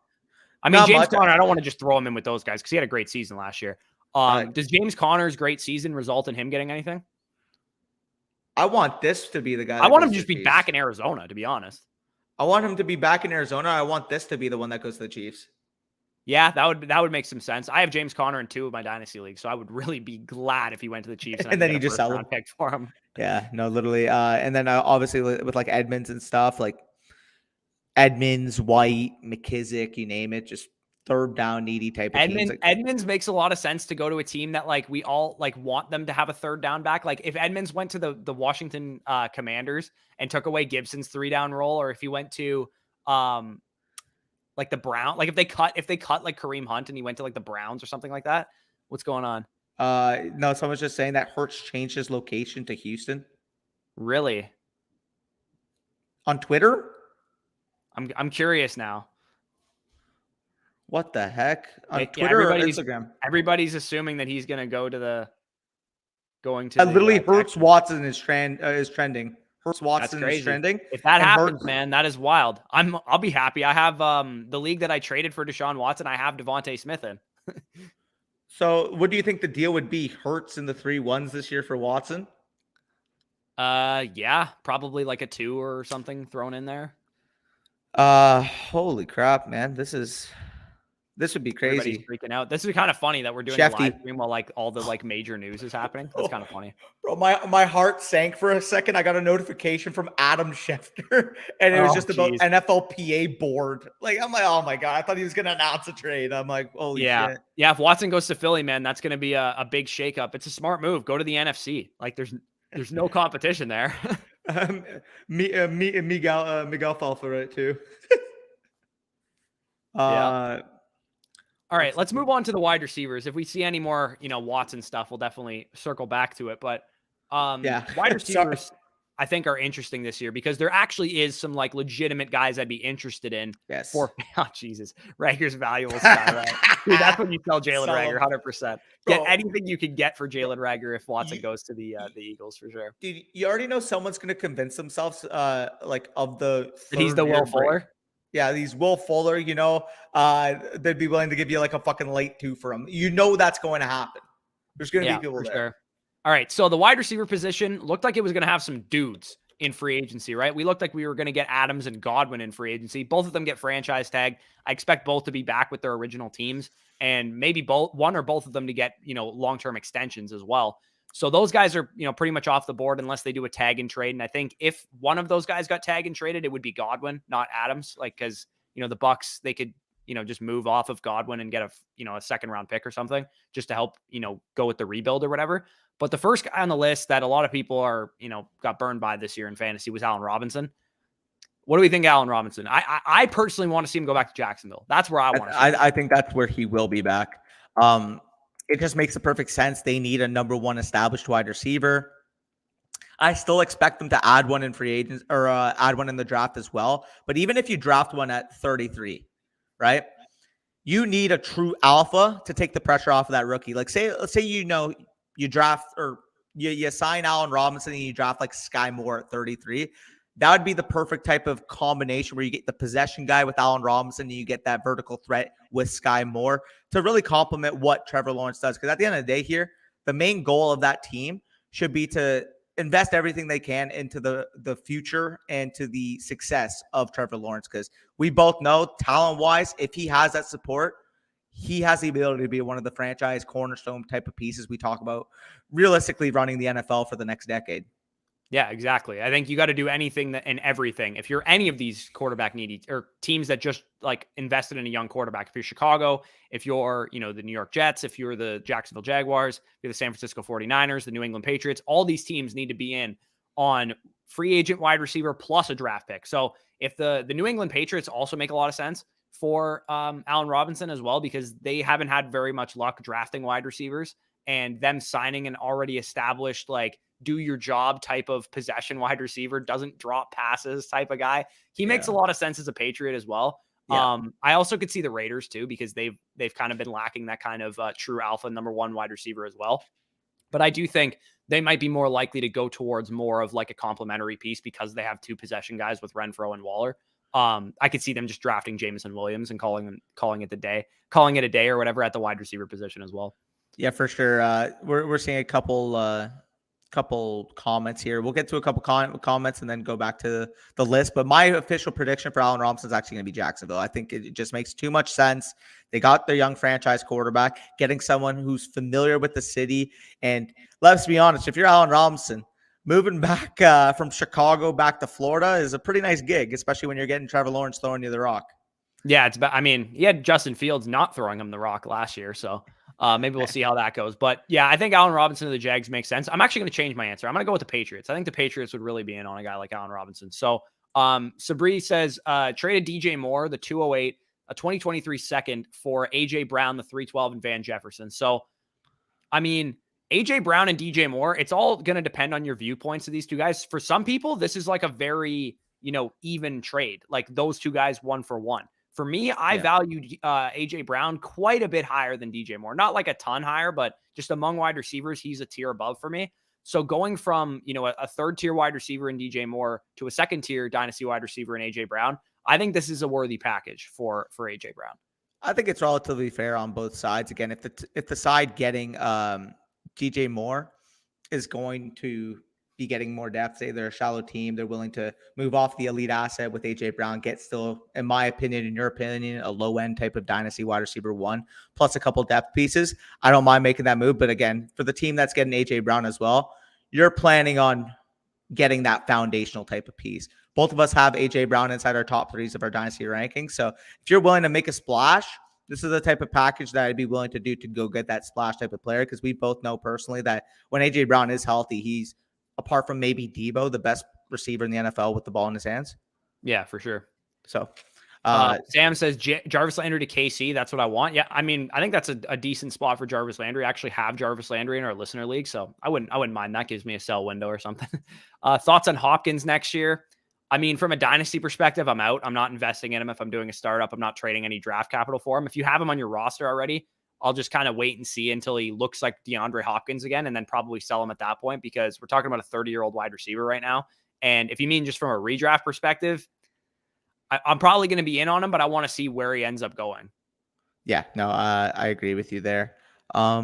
I mean, James Conner, I don't want to just throw him in with those guys because he had a great season last year. Does James Conner's great season result in him getting anything? I want this to be the guy. I want him to just be back in Arizona, to be honest. I want him to be back in Arizona. I want this to be the one that goes to the Chiefs. Yeah, that would make some sense. I have James Conner in 2 of my dynasty leagues, so I would really be glad if he went to the Chiefs and then you just sell him pick for him. Yeah, no, literally. And then obviously with like Edmonds and stuff, like Edmonds, White, McKissick, you name it, just third down needy type of teams. Edmonds makes a lot of sense to go to a team that like we all like want them to have a third down back. Like if Edmonds went to the Washington Commanders and took away Gibson's 3-down role, or if he went to like the Brown, like if they cut like Kareem Hunt and he went to like the Browns or something like that. What's going on? No, someone's just saying that Hurts changed his location to Houston. Really? On Twitter? I'm curious now. What the heck? On Twitter or Instagram? Everybody's assuming that he's going to go to literally Hurts Watson is trending. Hurts Watson is trending. If that happens, man, that is wild. I'll be happy. I have the league that I traded for Deshaun Watson. I have Devontae Smith in. So what do you think the deal would be? Hurts in the 3-1s this year for Watson? Yeah, probably like a 2 or something thrown in there. Holy crap, man. This would be crazy. Everybody's freaking out. This is kind of funny that we're doing a live stream while like all the like major news is happening. That's kind of funny. Bro, my heart sank for a second. I got a notification from Adam Schefter, and it was just about NFLPA board. Like, I'm like, oh my God, I thought he was going to announce a trade. I'm like, holy shit. Yeah, if Watson goes to Philly, man, that's going to be a big shakeup. It's a smart move. Go to the NFC. Like, there's no competition there. Miguel fell for it too. Yeah. All right, let's move on to the wide receivers. If we see any more, Watson stuff, we'll definitely circle back to it. But wide receivers, I think, are interesting this year because there actually is some like legitimate guys I'd be interested in. Yes. Jesus, Rager's valuable sky, right? Dude, that's when you sell Jalen Rager, 100%. Get anything you can get for Jalen Rager if Watson goes to the Eagles for sure. Dude, you already know someone's going to convince themselves, like of the he's the Will Fuller. Yeah, he's Will Fuller, they'd be willing to give you like a fucking late 2 for him. That's going to happen. There's going to be people there. Sure. All right, so the wide receiver position looked like it was going to have some dudes in free agency, right? We looked like we were going to get Adams and Godwin in free agency. Both of them get franchise tagged. I expect both to be back with their original teams and maybe one or both of them to get, long-term extensions as well. So those guys are, pretty much off the board unless they do a tag and trade. And I think if one of those guys got tagged and traded, it would be Godwin, not Adams. Like, cause the Bucks, they could, just move off of Godwin and get a second round pick or something just to help, go with the rebuild or whatever. But the first guy on the list that a lot of people are, got burned by this year in fantasy was Allen Robinson. What do we think, Allen Robinson? I personally want to see him go back to Jacksonville. That's where I want to see him. I think that's where he will be back. It just makes the perfect sense. They need a number 1 established wide receiver. I still expect them to add one in free agents or add one in the draft as well. But even if you draft one at 33, right? You need a true alpha to take the pressure off of that rookie. Like let's say you draft or you sign Allen Robinson and you draft like Sky Moore at 33. That would be the perfect type of combination where you get the possession guy with Allen Robinson and you get that vertical threat with Sky Moore to really complement what Trevor Lawrence does. Because at the end of the day here, the main goal of that team should be to invest everything they can into the future and to the success of Trevor Lawrence. Because we both know talent-wise, if he has that support, he has the ability to be one of the franchise cornerstone type of pieces we talk about realistically running the NFL for the next decade. Yeah, exactly. I think you got to do anything and everything. If you're any of these quarterback needy or teams that just like invested in a young quarterback, if you're Chicago, if you're, the New York Jets, if you're the Jacksonville Jaguars, if you're the San Francisco 49ers, the New England Patriots, all these teams need to be in on free agent wide receiver plus a draft pick. So if the New England Patriots also make a lot of sense for Allen Robinson as well, because they haven't had very much luck drafting wide receivers, and them signing an already established, like, do your job type of possession wide receiver, doesn't drop passes type of guy. He makes a lot of sense as a Patriot as well. Yeah. I also could see the Raiders too, because they've kind of been lacking that kind of true alpha number one wide receiver as well. But I do think they might be more likely to go towards more of like a complementary piece because they have two possession guys with Renfro and Waller. I could see them just drafting Jameson Williams and calling it a day or whatever at the wide receiver position as well. Yeah, for sure. We're seeing a couple comments here. We'll get to a couple comments and then go back to the list. But my official prediction for Allen Robinson is actually going to be Jacksonville. I think it just makes too much sense. They got their young franchise quarterback, getting someone who's familiar with the city. And let's be honest, if you're Allen Robinson, moving back from Chicago back to Florida is a pretty nice gig, especially when you're getting Trevor Lawrence throwing you the rock. Yeah, he had Justin Fields not throwing him the rock last year, so maybe we'll see how that goes. But yeah, I think Allen Robinson to the Jags makes sense. I'm actually going to change my answer. I'm going to go with the Patriots. I think the Patriots would really be in on a guy like Allen Robinson. So Sabri says traded DJ Moore, the 208, a 2023 second for AJ Brown, the 312, and Van Jefferson. So, I mean, AJ Brown and DJ Moore, it's all going to depend on your viewpoints of these two guys. For some people, this is like a very, even trade, like those two guys 1 for 1. For me, I valued AJ Brown quite a bit higher than DJ Moore. Not like a ton higher, but just among wide receivers, he's a tier above for me. So going from, a third tier wide receiver in DJ Moore to a second tier dynasty wide receiver in AJ Brown, I think this is a worthy package for AJ Brown. I think it's relatively fair on both sides. Again, if the side getting DJ Moore is going to be getting more depth, say they're a shallow team, they're willing to move off the elite asset with AJ Brown, get still, in my opinion, in your opinion, a low end type of dynasty wide receiver 1 plus a couple depth pieces. I don't mind making that move. But again, for the team that's getting AJ Brown as well, you're planning on getting that foundational type of piece. Both of us have AJ Brown inside our top 3s of our dynasty rankings. So if you're willing to make a splash, this is the type of package that I'd be willing to do to go get that splash type of player. Because we both know personally that when AJ Brown is healthy, he's, apart from maybe Debo, the best receiver in the NFL with the ball in his hands. Yeah, for sure. So Sam says Jarvis Landry to KC. That's what I want. Yeah, I mean, I think that's a decent spot for Jarvis Landry. I actually have Jarvis Landry in our listener league, so I wouldn't mind. That gives me a sell window or something. Thoughts on Hopkins next year? I mean, from a dynasty perspective, I'm out. I'm not investing in him. If I'm doing a startup, I'm not trading any draft capital for him. If you have him on your roster already, I'll just kind of wait and see until he looks like DeAndre Hopkins again, and then probably sell him at that point, because we're talking about a 30-year-old wide receiver right now. And if you mean just from a redraft perspective, I'm probably going to be in on him, but I want to see where he ends up going. Yeah, no, I agree with you there. How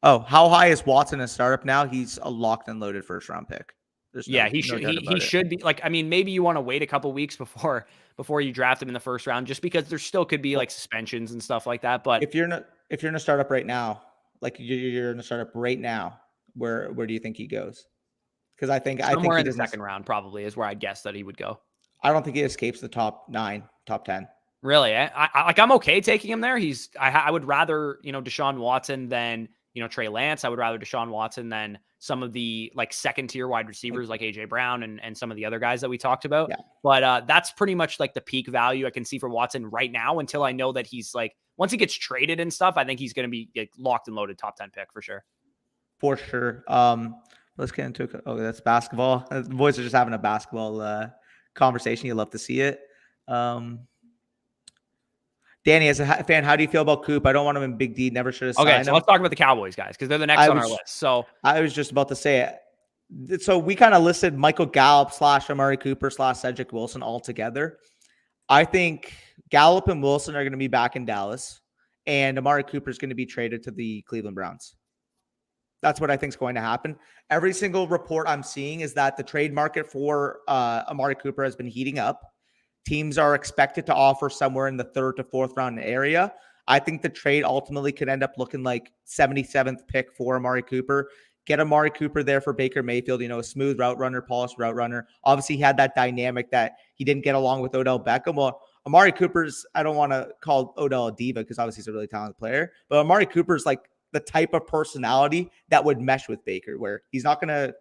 high is Watson in startup now? He's a locked and loaded first round pick. He should be, like, I mean, maybe you want to wait a couple weeks before you draft him in the first round, just because there still could be like suspensions and stuff like that. But if you're in a startup right now, like you're in a startup right now, where do you think he goes? Because I think somewhere in the second round probably is where I'd guess that he would go. I don't think he escapes the top 9, top 10. Really? I'm okay taking him there. I would rather, Deshaun Watson than, Trey Lance. I would rather Deshaun Watson than some of the like second tier wide receivers like AJ Brown and some of the other guys that we talked about. Yeah. But that's pretty much like the peak value I can see for Watson right now, until I know that he's like, once he gets traded and stuff, I think he's going to be like locked and loaded top 10 pick for sure. For sure. let's get into it. Oh, that's basketball. The boys are just having a basketball conversation. You love to see it. Danny, as a fan, how do you feel about Coop? I don't want him in Big D. Never should have Okay, signed so him. let's talk about the Cowboys guys because they're the next on our list. So I was just about to say it. So we kind of listed Michael Gallup / Amari Cooper / Cedric Wilson all together. I think Gallup and Wilson are going to be back in Dallas, and Amari Cooper is going to be traded to the Cleveland Browns. That's what I think is going to happen. Every single report I'm seeing is that the trade market for Amari Cooper has been heating up. Teams are expected to offer somewhere in the 3rd to 4th round area. I think the trade ultimately could end up looking like 77th pick for Amari Cooper. Get Amari Cooper there for Baker Mayfield, a smooth route runner, polished route runner. Obviously, he had that dynamic that he didn't get along with Odell Beckham. Well, Amari Cooper's, I don't want to call Odell a diva because obviously he's a really talented player, but Amari Cooper's like the type of personality that would mesh with Baker, where he's not going to,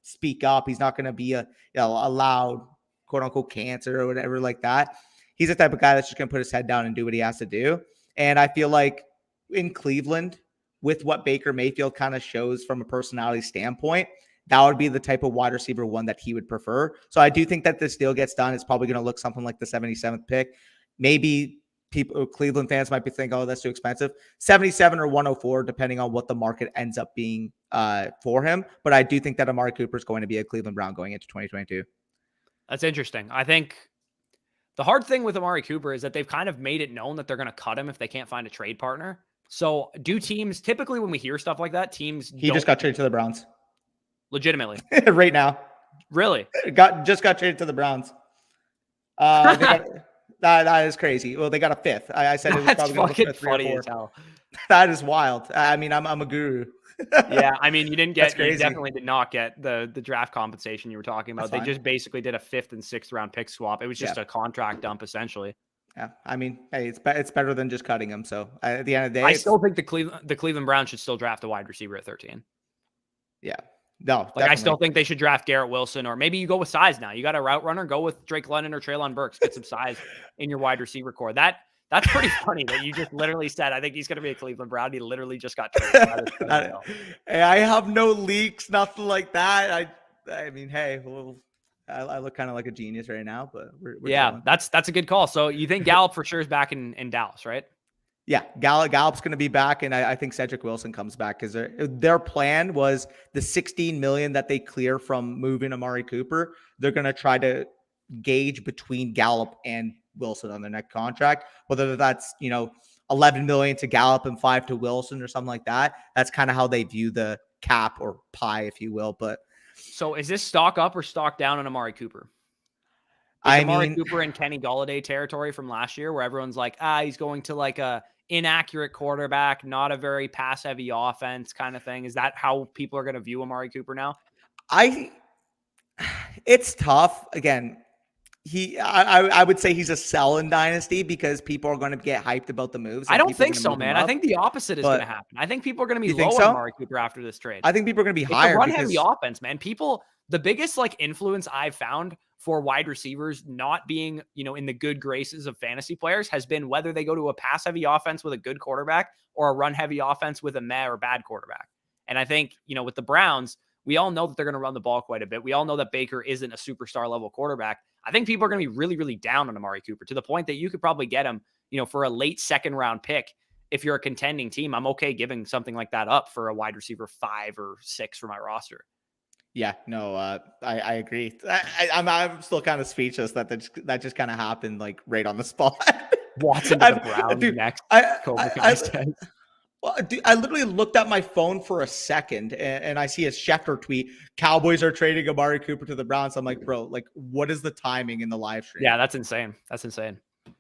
speak up. He's not going to be a loud, quote unquote, cancer or whatever like that. He's the type of guy that's just going to put his head down and do what he has to do. And I feel like in Cleveland, with what Baker Mayfield kind of shows from a personality standpoint, that would be the type of wide receiver one that he would prefer. So I do think that this deal gets done. It's probably going to look something like the 77th pick. Maybe Cleveland fans might be thinking, oh, that's too expensive. 77 or 104, depending on what the market ends up being for him. But I do think that Amari Cooper is going to be a Cleveland Brown going into 2022. That's interesting. I think the hard thing with Amari Cooper is that they've kind of made it known that they're going to cut him if they can't find a trade partner. So do teams, typically when we hear stuff like that, teams He just got traded to the Browns. Legitimately. Right now. Really? Just got traded to the Browns. That is crazy. Well, they got a 5th. I said it was That's probably fucking funny as hell. That is wild. I mean, I'm a guru. Yeah, I mean, you crazy. definitely did not get the draft compensation you were talking about. They just basically did a 5th and 6th round pick swap. It was just a contract dump, essentially. Yeah, I mean, hey, it's better than just cutting him. So at the end of the day, I still think the Cleveland Browns should still draft a wide receiver at 13. Yeah, no, like definitely. I still think they should draft Garrett Wilson, or maybe you go with size now. You got a route runner, go with Drake London or Treylon Burks. Get some size in your wide receiver core. That's pretty funny that you just literally said, I think he's going to be a Cleveland Brown. He literally just got traded. I have no leaks, nothing like that. I mean, hey, well, I look kind of like a genius right now, but we're yeah, that's a good call. So you think Gallup for sure is back in Dallas, right? Yeah, Gallup's going to be back, and I think Cedric Wilson comes back because their plan was the $16 million that they clear from moving Amari Cooper. They're going to try to gauge between Gallup and Wilson on their next contract, whether that's 11 million to Gallup and 5 to Wilson or something like that. That's kind of how they view the cap or pie, if you will. But so is this stock up or stock down on Amari Cooper? Amari Cooper and Kenny Golladay territory from last year, where everyone's like, he's going to like a inaccurate quarterback, not a very pass heavy offense kind of thing. Is that how people are going to view Amari Cooper now? It's tough. Again, I would say he's a sell in Dynasty because people are going to get hyped about the moves. I don't think so, man. I think the opposite is going to happen. I think people are going to be low on Amari Cooper after this trade. I think people are going to be higher. It's a run-heavy offense, man. The biggest influence I've found for wide receivers not being, in the good graces of fantasy players has been whether they go to a pass-heavy offense with a good quarterback or a run-heavy offense with a meh or bad quarterback. And I think, with the Browns, we all know that they're going to run the ball quite a bit. We all know that Baker isn't a superstar level quarterback. I think people are going to be really, really down on Amari Cooper to the point that you could probably get him, for a late 2nd round pick. If you're a contending team, I'm okay giving something like that up for a wide receiver 5 or 6 for my roster. Yeah, no, I agree. I'm still kind of speechless that just kind of happened right on the spot. Watson to the Browns next. I literally looked at my phone for a second and I see a Schefter tweet. Cowboys are trading Amari Cooper to the Browns. I'm like, bro, what is the timing in the live stream? Yeah, that's insane.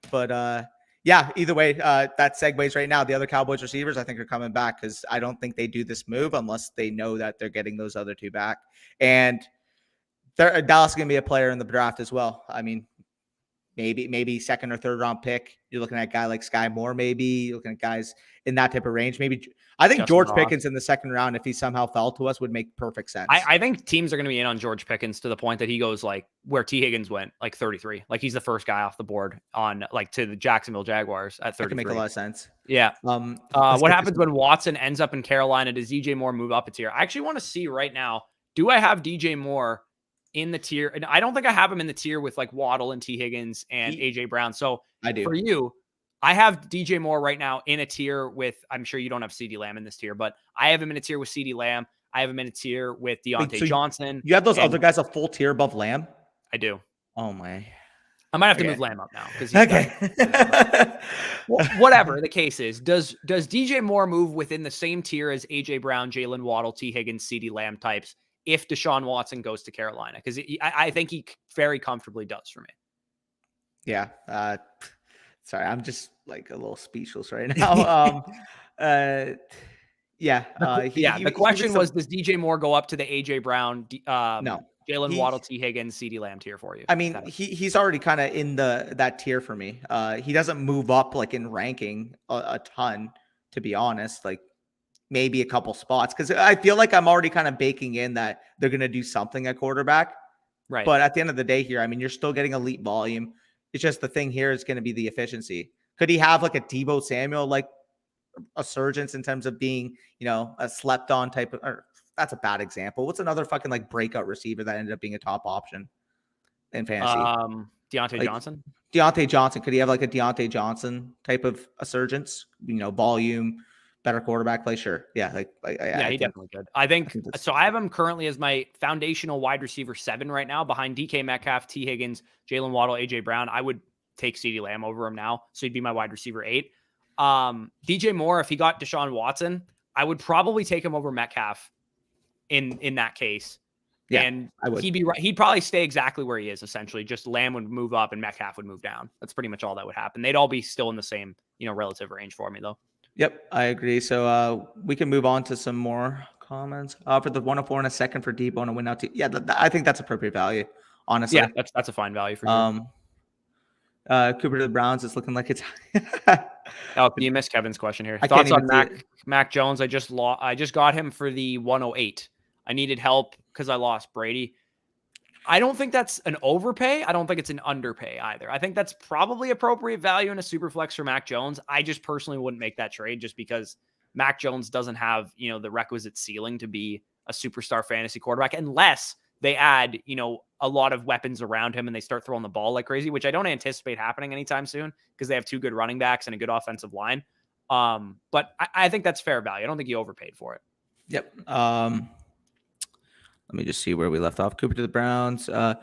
But yeah, either way, that segues right now. The other Cowboys receivers, I think, are coming back because I don't think they do this move unless they know that they're getting those other 2 back. And Dallas is going to be a player in the draft as well. I mean, maybe 2nd or 3rd round pick. You're looking at a guy like Sky Moore, maybe. You're looking at guys in that type of range. Maybe I think George Pickens in the 2nd round, if he somehow fell to us, would make perfect sense. I think teams are going to be in on George Pickens to the point that he goes where T. Higgins went, 33. He's the first guy off the board on to the Jacksonville Jaguars at 33. That can make a lot of sense. Yeah. What happens when Watson ends up in Carolina? Does DJ Moore move up a tier? I actually want to see right now, Do I have DJ Moore in the tier? And I don't think I have him in the tier with like Waddle and T. Higgins and AJ Brown. So I do. For you, I have DJ Moore right now in a tier with, I'm sure you don't have CeeDee Lamb in this tier, but I have him in a tier with CeeDee Lamb. I have him in a tier with Deontay Johnson. You have those other guys a full tier above Lamb? I do. Oh my. I might have to move Lamb up now. Okay. Well, whatever the case is, does DJ Moore move within the same tier as AJ Brown, Jalen Waddle, T. Higgins, CeeDee Lamb types if Deshaun Watson goes to Carolina? Because I think he very comfortably does for me. Yeah. Sorry, I'm just like a little speechless right now. The question was, does DJ Moore go up to the AJ Brown, no, Jalen Waddle, T. Higgins, CeeDee Lamb tier for you? I mean, he's already kind of in that tier for me. He doesn't move up like in ranking a ton, to be honest. Like maybe a couple spots, because I feel like I'm already kind of baking in that they're going to do something at quarterback. Right. But at the end of the day here, I mean, you're still getting elite volume. It's just the thing here is going to be the efficiency. Could he have like a Deebo Samuel like a surgeons in terms of being, a slept on type of, or that's a bad example. What's another fucking like breakout receiver that ended up being a top option in fantasy? Deontay Johnson. Deontay Johnson. Could he have like a Deontay Johnson type of a surgeons? Volume, better quarterback play. Sure. Yeah. He definitely could. I think so. I have him currently as my foundational wide receiver 7 right now, behind DK Metcalf, T. Higgins, Jalen Waddle, AJ Brown. I would take CeeDee Lamb over him now, so he'd be my wide receiver 8. DJ Moore, if he got Deshaun Watson, I would probably take him over Metcalf in that case. Yeah, and I would. He'd probably stay exactly where he is, essentially. Just Lamb would move up and Metcalf would move down. That's pretty much all that would happen. They'd all be still in the same, relative range for me, though. Yep, I agree. So we can move on to some more comments. For the 104 and a second for Deebo and a win out to, I think that's appropriate value, honestly. Yeah, that's a fine value for sure. Cooper to the Browns is looking like it's. You missed Kevin's question here. Thoughts on Mac Jones? I just got him for the 108. I needed help because I lost Brady. I don't think that's an overpay. I don't think it's an underpay either. I think that's probably appropriate value in a super flex for Mac Jones. I just personally wouldn't make that trade just because Mac Jones doesn't have, the requisite ceiling to be a superstar fantasy quarterback unless they add, a lot of weapons around him and they start throwing the ball like crazy, which I don't anticipate happening anytime soon because they have 2 good running backs and a good offensive line. But I think that's fair value. I don't think you overpaid for it. Yep. Let me just see where we left off. Cooper to the Browns. Dalton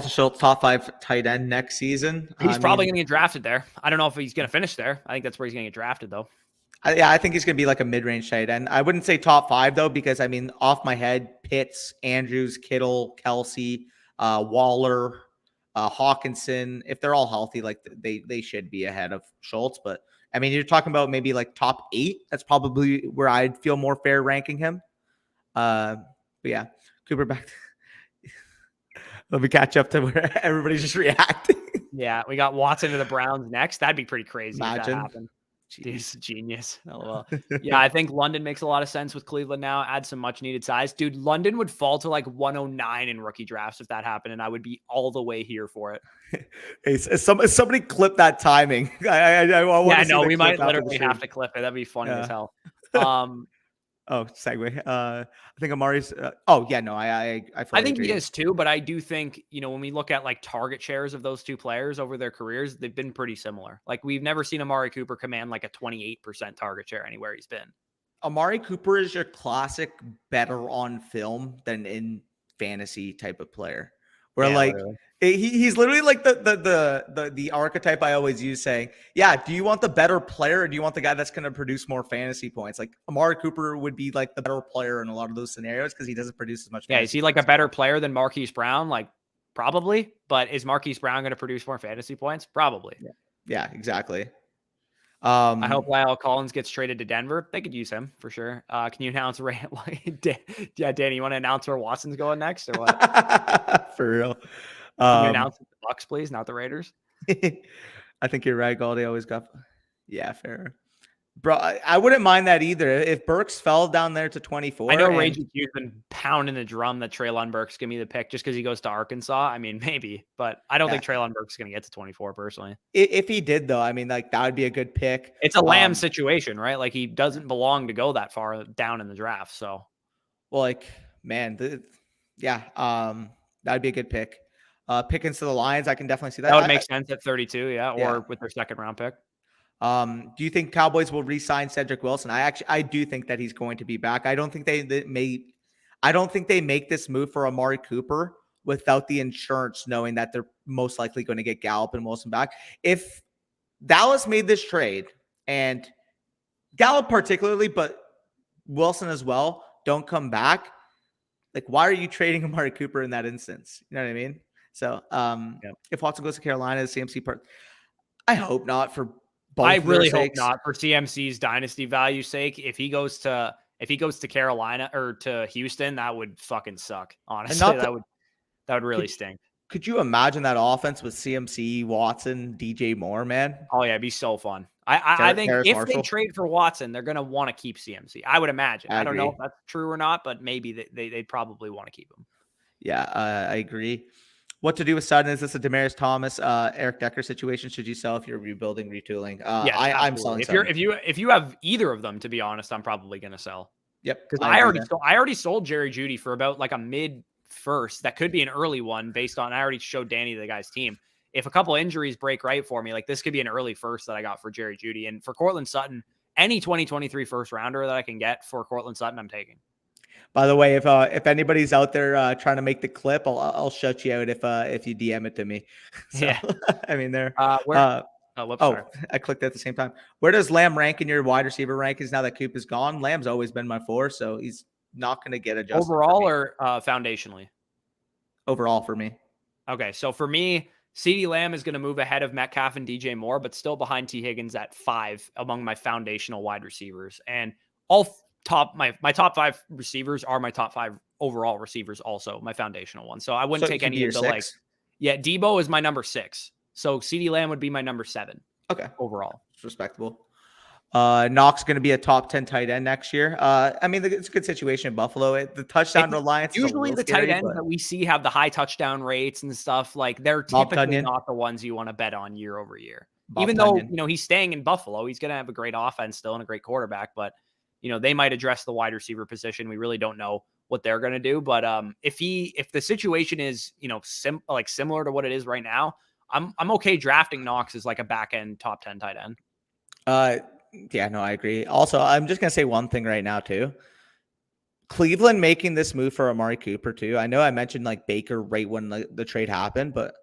Schultz, top 5 tight end next season. He's probably going to get drafted there. I don't know if he's going to finish there. I think that's where he's going to get drafted, though. I think he's going to be like a mid-range tight end. I wouldn't say top 5, though, because, off my head, Pitts, Andrews, Kittle, Kelsey, Waller, Hawkinson, if they're all healthy, like they should be ahead of Schultz. But, you're talking about maybe like top 8. That's probably where I'd feel more fair ranking him. But yeah, Cooper back. Let me catch up to where everybody's just reacting. Yeah, we got Watson to the Browns next. That'd be pretty crazy if that happened. Jeez. Genius. LOL. Yeah, I think London makes a lot of sense with Cleveland now. Add some much needed size. Dude, London would fall to like 109 in rookie drafts if that happened, and I would be all the way here for it. Hey, somebody clip that timing. I know. We might literally have to clip it. That'd be funny as hell. Oh, segue. I think Amari's. I think he is too, but I do think, when we look at like target shares of those 2 players over their careers, they've been pretty similar. Like we've never seen Amari Cooper command like a 28% target share anywhere he's been. Amari Cooper is your classic better on film than in fantasy type of player. Where literally. He's literally like the archetype I always use, saying, do you want the better player or do you want the guy that's going to produce more fantasy points? Like Amari Cooper would be like the better player in a lot of those scenarios because he doesn't produce as much. Yeah, is he like a better player than Marquise Brown? Like probably, but is Marquise Brown going to produce more fantasy points? Probably. Yeah, exactly. I hope Lyle Collins gets traded to Denver. They could use him for sure. Can you announce Danny, you want to announce where Watson's going next or what? For real. Can you announce the Bucks, please, not the Raiders? I think you're right. Gauldy always got. Yeah, fair. Bro, I wouldn't mind that either. If Burks fell down there to 24. I know Raging Q's been pounding the drum that Treylon Burks give me the pick just because he goes to Arkansas. Maybe, but I don't think Treylon Burks is going to get to 24 personally. If he did, though, that would be a good pick. It's a Lamb situation, right? Like he doesn't belong to go that far down in the draft. So Well, like, man, yeah, that'd be a good pick. Pickens to the Lions, I can definitely see that. That would make sense at 32, yeah, Yeah. or with their second round pick. Do you think Cowboys will re-sign Cedric Wilson? I do think that he's going to be back. I don't think I don't think they make this move for Amari Cooper without the insurance, knowing that they're most likely going to get Gallup and Wilson back. If Dallas made this trade and Gallup particularly, but Wilson as well, don't come back, like, why are you trading Amari Cooper in that instance? You know what I mean? So Yep. if Watson goes to Carolina, the CMC part, I hope not for both I of their really hope sakes. not for CMC's dynasty value sake. If he goes to Carolina or to Houston, that would fucking suck. And Honestly, not that would really could, stink. could you imagine that offense with CMC, Watson, DJ Moore, man? Oh yeah, it'd be so fun. I think Terrace if they Marshall. trade for Watson, they're gonna want to keep CMC. I would imagine. I I don't know agree. if that's true or not, but maybe they'd probably want to keep him. Yeah, I agree. What to do with Sutton? Is this a Demaryius Thomas, Eric Decker situation? Should you sell if you're rebuilding, retooling? Yes, I'm absolutely. selling Sutton. If you have either of them, to be honest, I'm probably gonna sell. Yep, Because I agree there. I already sold Jerry Jeudy for about like a mid first. That could be an early one based on I already showed Danny the guy's team. If a couple injuries break right for me, like this could be an early first that I got for Jerry Jeudy. And for Cortland Sutton, any 2023 first rounder that I can get for Cortland Sutton, I'm taking. By the way, if anybody's out there trying to make the clip, I'll shut you out if you DM it to me. So Yeah. I mean, there. Where? Whoops, sorry. I clicked at the same time. Where does Lamb rank in your wide receiver rankings now that Coop is gone? Lamb's always been my 4, so he's not going to get adjusted Overall for me. or foundationally? Overall for me. Okay, so for me, CeeDee Lamb is going to move ahead of Metcalf and DJ Moore, but still behind T. Higgins at 5 among my foundational wide receivers. And all my top 5 receivers are my top 5 overall receivers, also my foundational ones. So I wouldn't take any of the 6? Yeah, Debo is my number 6. So CeeDee Lamb would be my number 7. Okay, overall. it's respectable. Knox going to be a top 10 tight end next year. I mean, it's a good situation in Buffalo. The touchdown reliance Usually is the scary, tight ends that we see have the high touchdown rates and stuff. Like they're typically not the ones you want to bet on year over year. Even though, he's staying in Buffalo, he's going to have a great offense still and a great quarterback, but they might address the wide receiver position. We really don't know what they're going to do. But if the situation is, similar to what it is right now, I'm okay drafting Knox as like a back end top 10 tight end. Yeah, no, I agree. Also, I'm just going to say one thing right now too. Cleveland making this move for Amari Cooper too. I know I mentioned like Baker right when the trade happened, but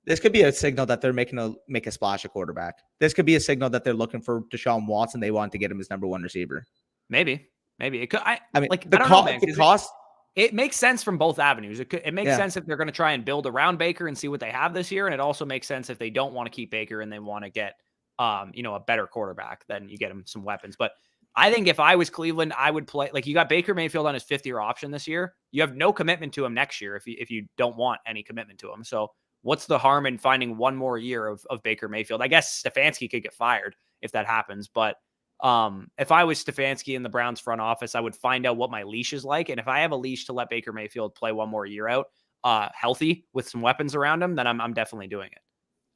this could be a signal that they're make a splash at quarterback. This could be a signal that they're looking for Deshaun Watson. They want to get him as number 1 receiver. Maybe it could. I mean, like the cost. It makes sense from both avenues. It makes sense if they're going to try and build around Baker and see what they have this year, and it also makes sense if they don't want to keep Baker and they want to get a better quarterback, then you get him some weapons. But I think if I was Cleveland, I would play like you got Baker Mayfield on his 5th-year option this year. You have no commitment to him next year if you don't want any commitment to him. So what's the harm in finding one more year of Baker Mayfield? I guess Stefanski could get fired if that happens, but if I was Stefanski in the Browns front office, I would find out what my leash is like. And if I have a leash to let Baker Mayfield play one more year out, healthy with some weapons around him, then I'm definitely doing it.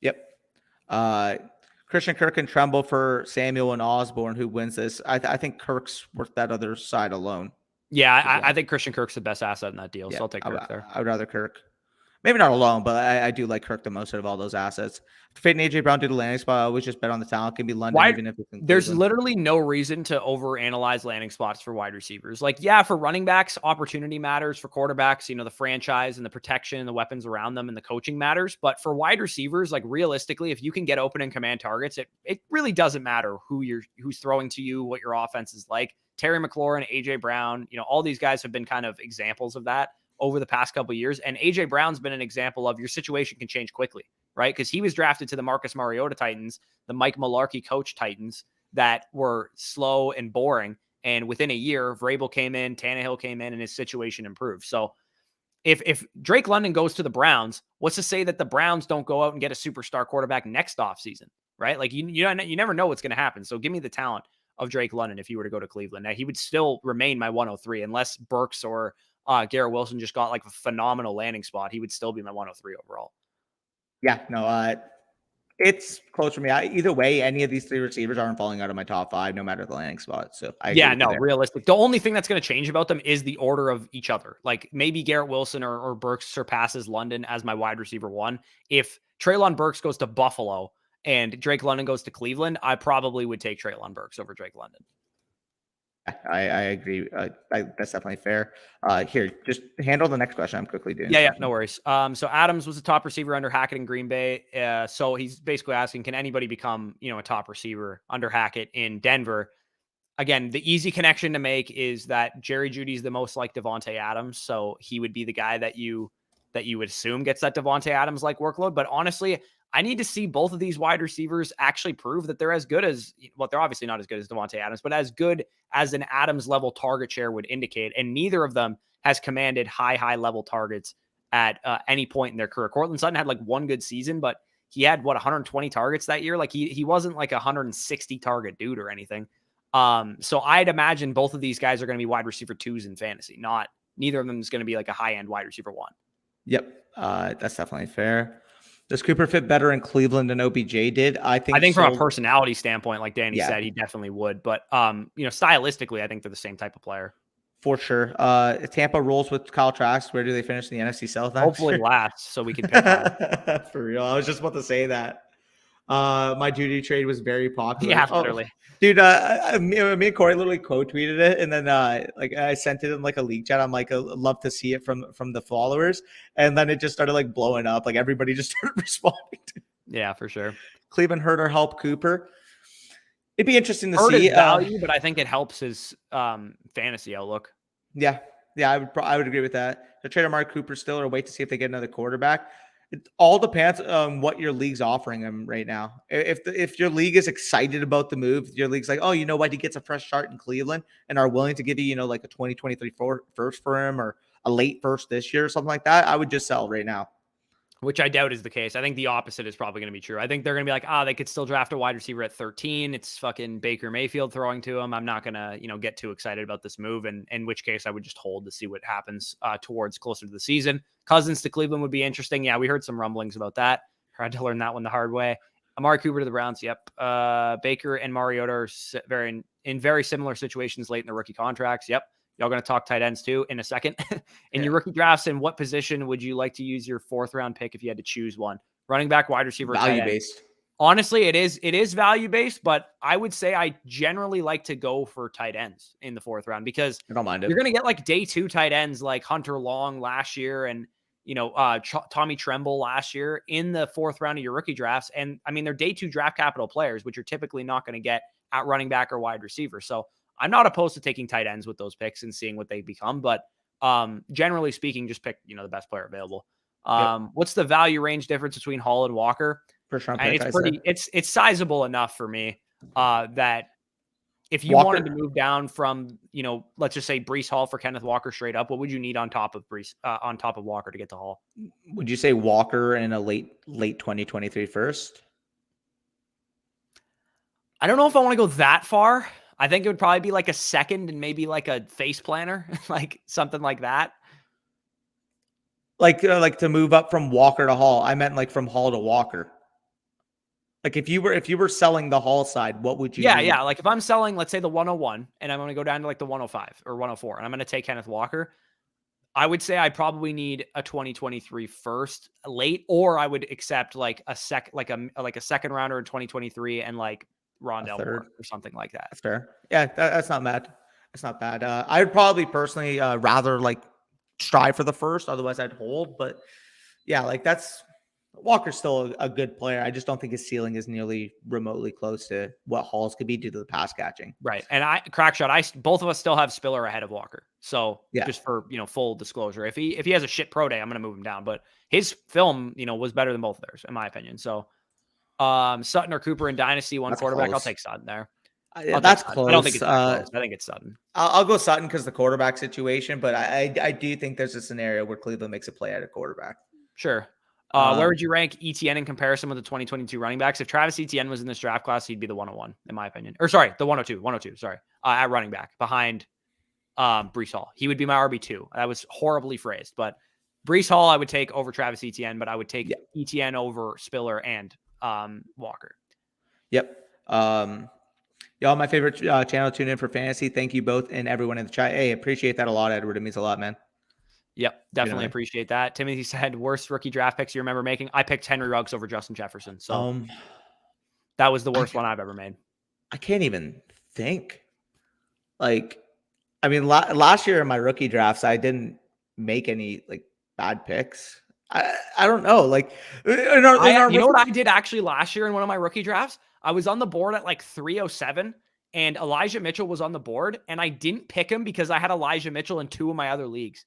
Yep. Christian Kirk and Tremble for Samuel and Osborne. Who wins this? I think Kirk's worth that other side alone. Yeah, I think Christian Kirk's the best asset in that deal. Yeah, so I'll take Kirk there. I would rather Kirk. Maybe not alone, but I do like Kirk the most out of all those assets. Fade and AJ Brown do the landing spot. I always just bet on the talent. Can be London, even if it's in There's Cleveland. literally no reason to overanalyze landing spots for wide receivers. Like, yeah, for running backs, opportunity matters. For quarterbacks, the franchise and the protection and the weapons around them and the coaching matters. But for wide receivers, like realistically, if you can get open and command targets, it really doesn't matter who's throwing to you, what your offense is like. Terry McLaurin, AJ Brown, all these guys have been kind of examples of that over the past couple of years. And AJ Brown's been an example of your situation can change quickly, right? Because he was drafted to the Marcus Mariota Titans, the Mike Mularkey coach Titans that were slow and boring. And within a year, Vrabel came in, Tannehill came in, and his situation improved. So if Drake London goes to the Browns, what's to say that the Browns don't go out and get a superstar quarterback next offseason, right? Like you never know what's going to happen. So give me the talent of Drake London if he were to go to Cleveland. Now, he would still remain my 103 unless Burks or Garrett Wilson just got like a phenomenal landing spot. He would still be my 103 overall. Yeah, no, It's close for me. Either way, any of these three receivers aren't falling out of my top 5, no matter the landing spot. So I agree Yeah, with you no, there. realistic. The only thing that's going to change about them is the order of each other. Like maybe Garrett Wilson or Burks surpasses London as my wide receiver 1. If Treylon Burks goes to Buffalo and Drake London goes to Cleveland, I probably would take Treylon Burks over Drake London. I agree. That's definitely fair. Here, just handle the next question. I'm quickly doing Yeah, something. no worries. So Adams was the top receiver under Hackett in Green Bay. So he's basically asking, can anybody become, a top receiver under Hackett in Denver? Again, the easy connection to make is that Jerry Jeudy's the most like Devontae Adams, so he would be the guy that you would assume gets that Devontae Adams like workload. But honestly, I need to see both of these wide receivers actually prove that they're as good as, well, they're obviously not as good as Devontae Adams, but as good as an Adams level target share would indicate. And neither of them has commanded high level targets at any point in their career. Courtland Sutton had like one good season, but he had 120 targets that year. Like he wasn't like a 160 target dude or anything. So I'd imagine both of these guys are going to be wide receiver 2s in fantasy. Neither of them is going to be like a high end wide receiver 1. Yep. That's definitely fair. Does Cooper fit better in Cleveland than OBJ did? I think from a personality standpoint, like Danny Yeah. said, he definitely would. But stylistically, I think they're the same type of player. For sure. If Tampa rolls with Kyle Trask, where do they finish in the NFC South next Hopefully year? last, so we can pick high. For real. I was just about to say that. My Judy trade was very popular. Yeah, literally. Dude, me and Corey literally co-tweeted it, and then like I sent it in like a league chat. I'm like, I'd love to see it from the followers, and then it just started like blowing up. Like everybody just started responding to it. Yeah, for sure. Cleveland hurt or help Cooper. It'd be interesting to Hurt see his value, but I think it helps his fantasy outlook. Yeah, I would agree with that. To trade Amari Cooper still, or wait to see if they get another quarterback. It all depends on what your league's offering him right now. If your league is excited about the move, your league's like, oh, you know what, he gets a fresh start in Cleveland, and are willing to give you, like a 2023 first for him, or a late first this year or something like that, I would just sell right now. Which I doubt is the case. I think the opposite is probably going to be true. I think they're going to be like, they could still draft a wide receiver at 13. It's fucking Baker Mayfield throwing to him. I'm not going to, get too excited about this move. And in which case I would just hold to see what happens towards closer to the season. Cousins to Cleveland would be interesting. Yeah, we heard some rumblings about that. Had to learn that one the hard way. Amari Cooper to the Browns. Yep. Baker and Mariota are in very similar situations late in the rookie contracts. Yep. Y'all going to talk tight ends too in a second. Your rookie drafts, in what position would you like to use your 4th round pick if you had to choose one? Running back, wide receiver, value based. Honestly, it is value based, but I would say I generally like to go for tight ends in the 4th round, because I don't mind it. You're going to get like day 2 tight ends like Hunter Long last year and Tommy Tremble last year in the 4th round of your rookie drafts. And I mean, they're day 2 draft capital players, which you're typically not going to get at running back or wide receiver. So I'm not opposed to taking tight ends with those picks and seeing what they become, but generally speaking, just pick, the best player available. What's the value range difference between Hall and Walker? For sure. It's sizable enough for me that if you wanted to move down from, let's just say Breece Hall for Kenneth Walker straight up, what would you need on top of Walker to get to Hall? Would you say Walker in a late 2023 first? I don't know if I want to go that far. I think it would probably be like a 2nd and maybe like a face planner, like something like that. Like to move up from Walker to Hall. I meant like from Hall to Walker. Like if you were selling the Hall side, what would you need? Yeah. Like if I'm selling, let's say the 101, and I'm going to go down to like the 105 or 104, and I'm going to take Kenneth Walker, I would say I probably need a 2023 first late, or I would accept like a 2nd rounder in 2023 and like Rondell Moore or something like that. That's fair. Yeah, that's not bad. That's not bad. I would probably personally rather like strive for the first, otherwise I'd hold. But yeah, like Walker's still a good player. I just don't think his ceiling is nearly remotely close to what Hall's could be due to the pass catching. Right. And both of us still have Spiller ahead of Walker. So just for, full disclosure, if he has a shit pro day, I'm going to move him down, but his film, was better than both of theirs in my opinion. So Sutton or Cooper in Dynasty, one quarterback. Close. I'll take Sutton there. That's close. I don't think it's that close. I think it's Sutton. I'll go Sutton because the quarterback situation, but I do think there's a scenario where Cleveland makes a play at a quarterback. Sure. Where would you rank ETN in comparison with the 2022 running backs? If Travis Etienne was in this draft class, he'd be the 101, in my opinion. Or sorry, the 102, sorry. At running back behind Breece Hall. He would be my RB2. That was horribly phrased, but Breece Hall I would take over Travis Etienne, but I would take Etienne over Spiller and Walker. Yep. Y'all, my favorite channel to tune in for fantasy. Thank you both and everyone in the chat. Hey, appreciate that a lot, Edward. It means a lot, man. Yep, definitely appreciate that. Timothy said, worst rookie draft picks you remember making? I picked Henry Ruggs over Justin Jefferson. So that was the worst one I've ever made. I can't even think. Like, I mean, last year in my rookie drafts, I didn't make any like bad picks. I don't know. Like, you know what I did actually last year in one of my rookie drafts? I was on the board at like 307 and Elijah Mitchell was on the board and I didn't pick him because I had Elijah Mitchell in 2 of my other leagues.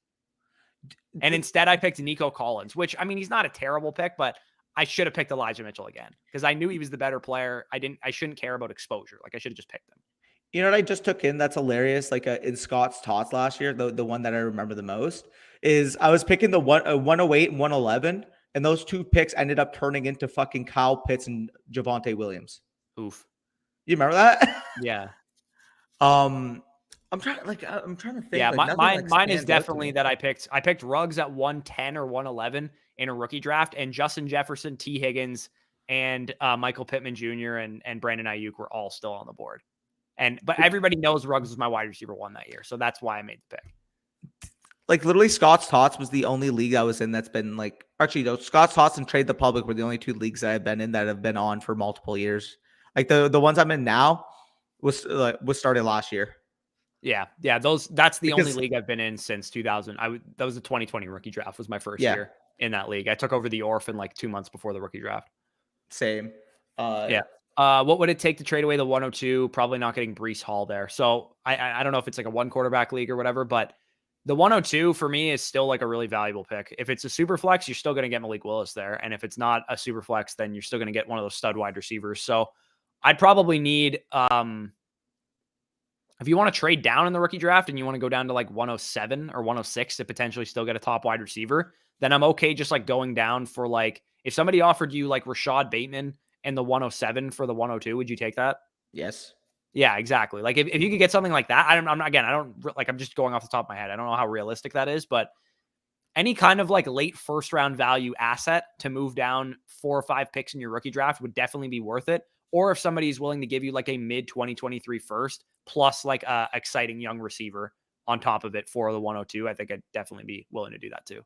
And instead I picked Nico Collins, which, I mean, he's not a terrible pick, but I should have picked Elijah Mitchell again because I knew he was the better player. I shouldn't care about exposure. Like I should have just picked him. You know what I just took in that's hilarious? Like in Scott's tots last year, the one that I remember the most is I was picking the 108 and 111, and those 2 picks ended up turning into fucking Kyle Pitts and Javonte Williams. Oof. You remember that? Yeah. I'm trying to think. Yeah, like, mine is definitely that I picked Ruggs at 110 or 111 in a rookie draft, and Justin Jefferson, T. Higgins, and Michael Pittman Jr. and Brandon Ayuk were all still on the board. But everybody knows Ruggs was my wide receiver 1 that year, so that's why I made the pick. Like literally, Scott's Tots was the only league I was in that's been like actually no, Scott's Tots and Trade the Public were the only 2 leagues that I've been in that have been on for multiple years. Like the ones I'm in now was started last year. Yeah. That's the only league I've been in since 2000. That was the 2020 rookie draft was my first year in that league. I took over the orphan like 2 months before the rookie draft. Same. What would it take to trade away the 102? Probably not getting Breece Hall there. So I don't know if it's like a 1 quarterback league or whatever, but the 102 for me is still like a really valuable pick. If it's a super flex, you're still going to get Malik Willis there. And if it's not a super flex, then you're still going to get one of those stud wide receivers. So I'd probably need, if you want to trade down in the rookie draft and you want to go down to like 107 or 106 to potentially still get a top wide receiver, then I'm okay just like going down for like, if somebody offered you like Rashad Bateman and the 107 for the 102, would you take that? Yes. Yeah, exactly. Like if you could get something like that, I'm just going off the top of my head. I don't know how realistic that is, but any kind of like late first round value asset to move down 4 or 5 picks in your rookie draft would definitely be worth it. Or if somebody is willing to give you like a mid 2023 first plus like a exciting young receiver on top of it for the 102, I think I'd definitely be willing to do that too.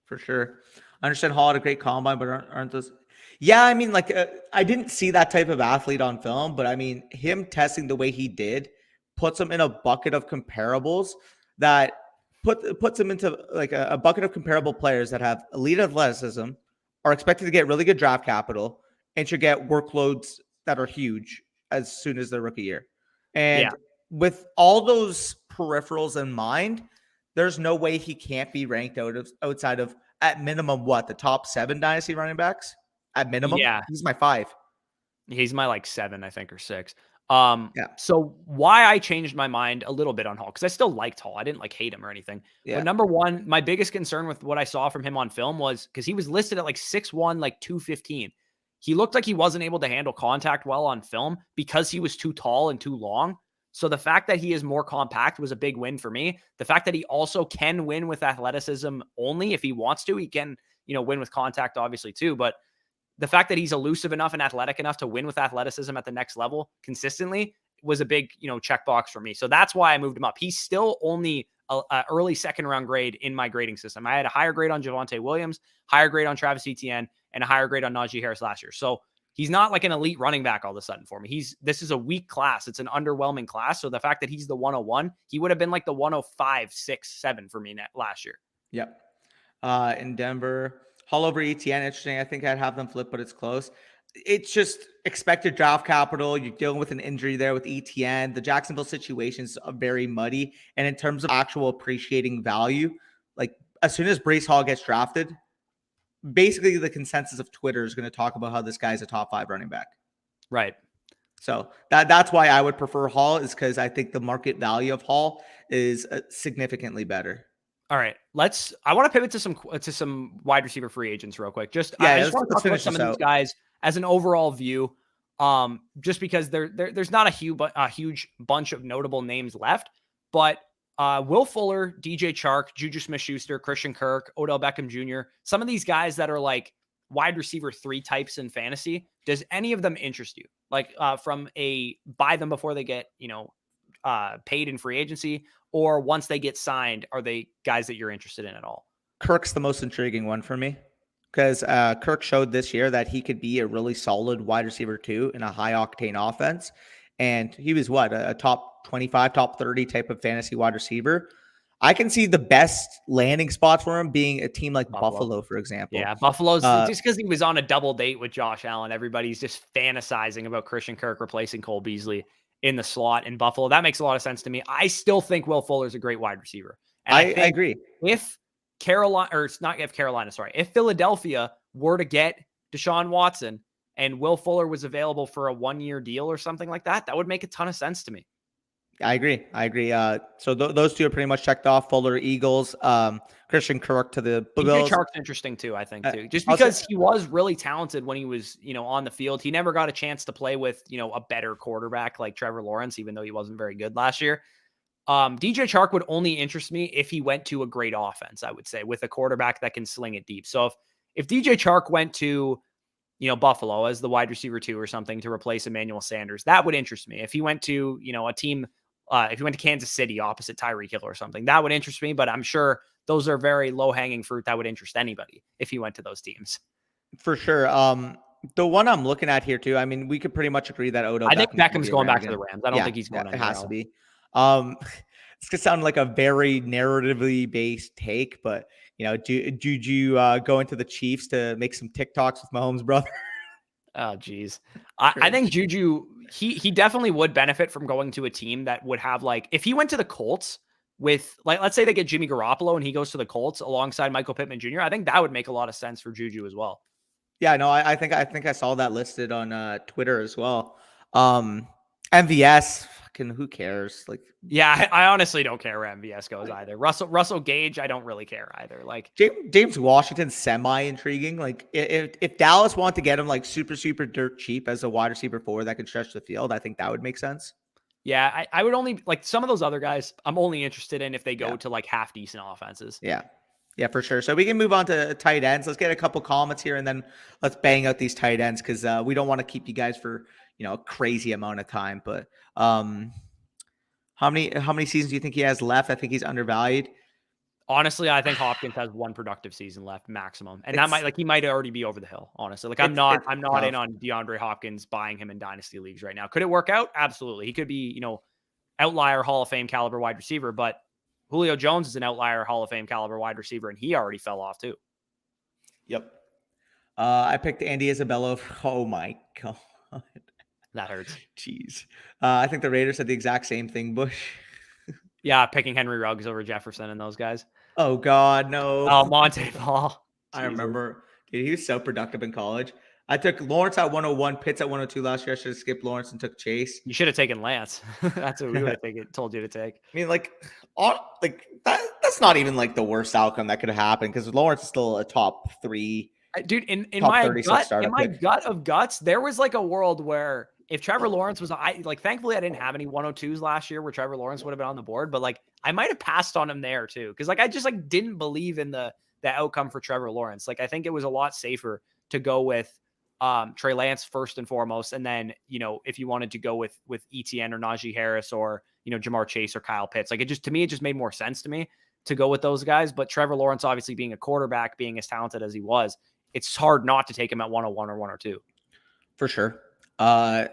For sure. I understand Hall had a great combine, but aren't those? Yeah, I mean, like I didn't see that type of athlete on film, but I mean, him testing the way he did puts him in a bucket of comparables that puts him into like a bucket of comparable players that have elite athleticism, are expected to get really good draft capital, and should get workloads that are huge as soon as their rookie year. And with all those peripherals in mind, there's no way he can't be ranked outside of at minimum the top 7 dynasty running backs at minimum. Yeah, he's my 5. He's my like 7, I think, or 6. So why I changed my mind a little bit on Hall, because I still liked Hall. I didn't like hate him or anything. But number one, my biggest concern with what I saw from him on film was because he was listed at like 6'1", like 215. He looked like he wasn't able to handle contact well on film because he was too tall and too long. So the fact that he is more compact was a big win for me. The fact that he also can win with athleticism only if he wants to, he can, win with contact obviously too. But the fact that he's elusive enough and athletic enough to win with athleticism at the next level consistently was a big, checkbox for me. So that's why I moved him up. He's still only a early 2nd round grade in my grading system. I had a higher grade on Javonte Williams, higher grade on Travis Etienne, and a higher grade on Najee Harris last year. So he's not like an elite running back all of a sudden for me. This is a weak class. It's an underwhelming class. So the fact that he's the 101, he would have been like the 105, 6, 7 for me last year. Yep. In Denver, Hall over Etienne, interesting. I think I'd have them flip, but it's close. It's just expected draft capital. You're dealing with an injury there with Etienne. The Jacksonville situation is very muddy. And in terms of actual appreciating value, like as soon as Breece Hall gets drafted, basically the consensus of Twitter is going to talk about how this guy's a top 5 running back. Right. So that's why I would prefer Hall, is because I think the market value of Hall is significantly better. All right, I want to pivot to some wide receiver free agents real quick. I just want to talk about some of these guys as an overall view. Just because there's not a huge bunch of notable names left, but Will Fuller, DJ Chark, Juju Smith-Schuster, Christian Kirk, Odell Beckham Jr., some of these guys that are like wide receiver 3 types in fantasy, does any of them interest you? Like from a buy them before they get, paid in free agency, or once they get signed, are they guys that you're interested in at all? Kirk's the most intriguing one for me because Kirk showed this year that he could be a really solid wide receiver too in a high octane offense. And he was what, a top 25, top 30 type of fantasy wide receiver. I can see the best landing spots for him being a team like Buffalo, for example. Yeah, Buffalo's just because he was on a double date with Josh Allen. Everybody's just fantasizing about Christian Kirk replacing Cole Beasley in the slot in Buffalo. That makes a lot of sense to me. I still think Will Fuller's a great wide receiver. And I agree. If Carolina, or it's not if Carolina, sorry, if Philadelphia were to get Deshaun Watson and Will Fuller was available for a 1-year deal or something like that, that would make a ton of sense to me. I agree. So those two are pretty much checked off. Fuller, Eagles, Christian Kirk to the Bills. DJ Chark's interesting too, I think too. Just because he was really talented when he was, on the field. He never got a chance to play with, a better quarterback like Trevor Lawrence, even though he wasn't very good last year. DJ Chark would only interest me if he went to a great offense, I would say, with a quarterback that can sling it deep. So if DJ Chark went to, Buffalo as the wide receiver 2 or something to replace Emmanuel Sanders, that would interest me. If he went to, a team, if he went to Kansas City opposite Tyreek Hill or something, that would interest me. But I'm sure those are very low hanging fruit that would interest anybody if he went to those teams. For sure. The one I'm looking at here too, I mean, we could pretty much agree that Odell. I think Beckham's going back to the Rams. I don't think he's going anywhere else. It has to be. It's gonna sound like a very narratively based take, but do you go into the Chiefs to make some TikToks with Mahomes' brother? Oh, geez. I think Juju, he definitely would benefit from going to a team that would have, like, if he went to the Colts with, like, let's say they get Jimmy Garoppolo and he goes to the Colts alongside Michael Pittman Jr., I think that would make a lot of sense for Juju as well. Yeah, no, I think I saw that listed on Twitter as well. MVS, fucking who cares? Like, yeah, I honestly don't care where MVS goes either. Russell Gage, I don't really care either. Like James Washington's semi-intriguing. Like if Dallas want to get him like super dirt cheap as a wide receiver 4 that can stretch the field, I think that would make sense. Yeah, I would only like some of those other guys. I'm only interested in if they go to like half decent offenses. Yeah, for sure. So we can move on to tight ends. Let's get a couple comments here, and then let's bang out these tight ends because we don't want to keep you guys for a crazy amount of time. But how many seasons do you think he has left? I think he's undervalued. Honestly, I think Hopkins has 1 productive season left maximum, and he might already be over the hill. Honestly, like I'm not in on DeAndre Hopkins buying him in dynasty leagues right now. Could it work out? Absolutely. He could be outlier Hall of Fame caliber wide receiver, but Julio Jones is an outlier Hall of Fame caliber wide receiver, and he already fell off too. Yep. I picked Andy Isabella. Oh my god, that hurts. Jeez. I think the Raiders said the exact same thing. Bush. Yeah, picking Henry Ruggs over Jefferson and those guys. Oh God, no. Oh, Monte Ball. I remember, dude, he was so productive in college. I took Lawrence at 101, Pitts at 102 last year. I should have skipped Lawrence and took Chase. You should have taken Lance. That's what we would have told you to take. I mean, that's not even like the worst outcome that could have happened because Lawrence is still a top 3. Dude, in my gut of guts, there was like a world where if Trevor Lawrence was, thankfully I didn't have any 102s last year where Trevor Lawrence would have been on the board, but like I might have passed on him there too because like I just like didn't believe in the outcome for Trevor Lawrence. Like I think it was a lot safer to go with Trey Lance first and foremost, and then if you wanted to go with ETN or Najee Harris or Jamar Chase or Kyle Pitts, like it just made more sense to me to go with those guys. But Trevor Lawrence, obviously being a quarterback, being as talented as he was, it's hard not to take him at 101 or 102. For sure.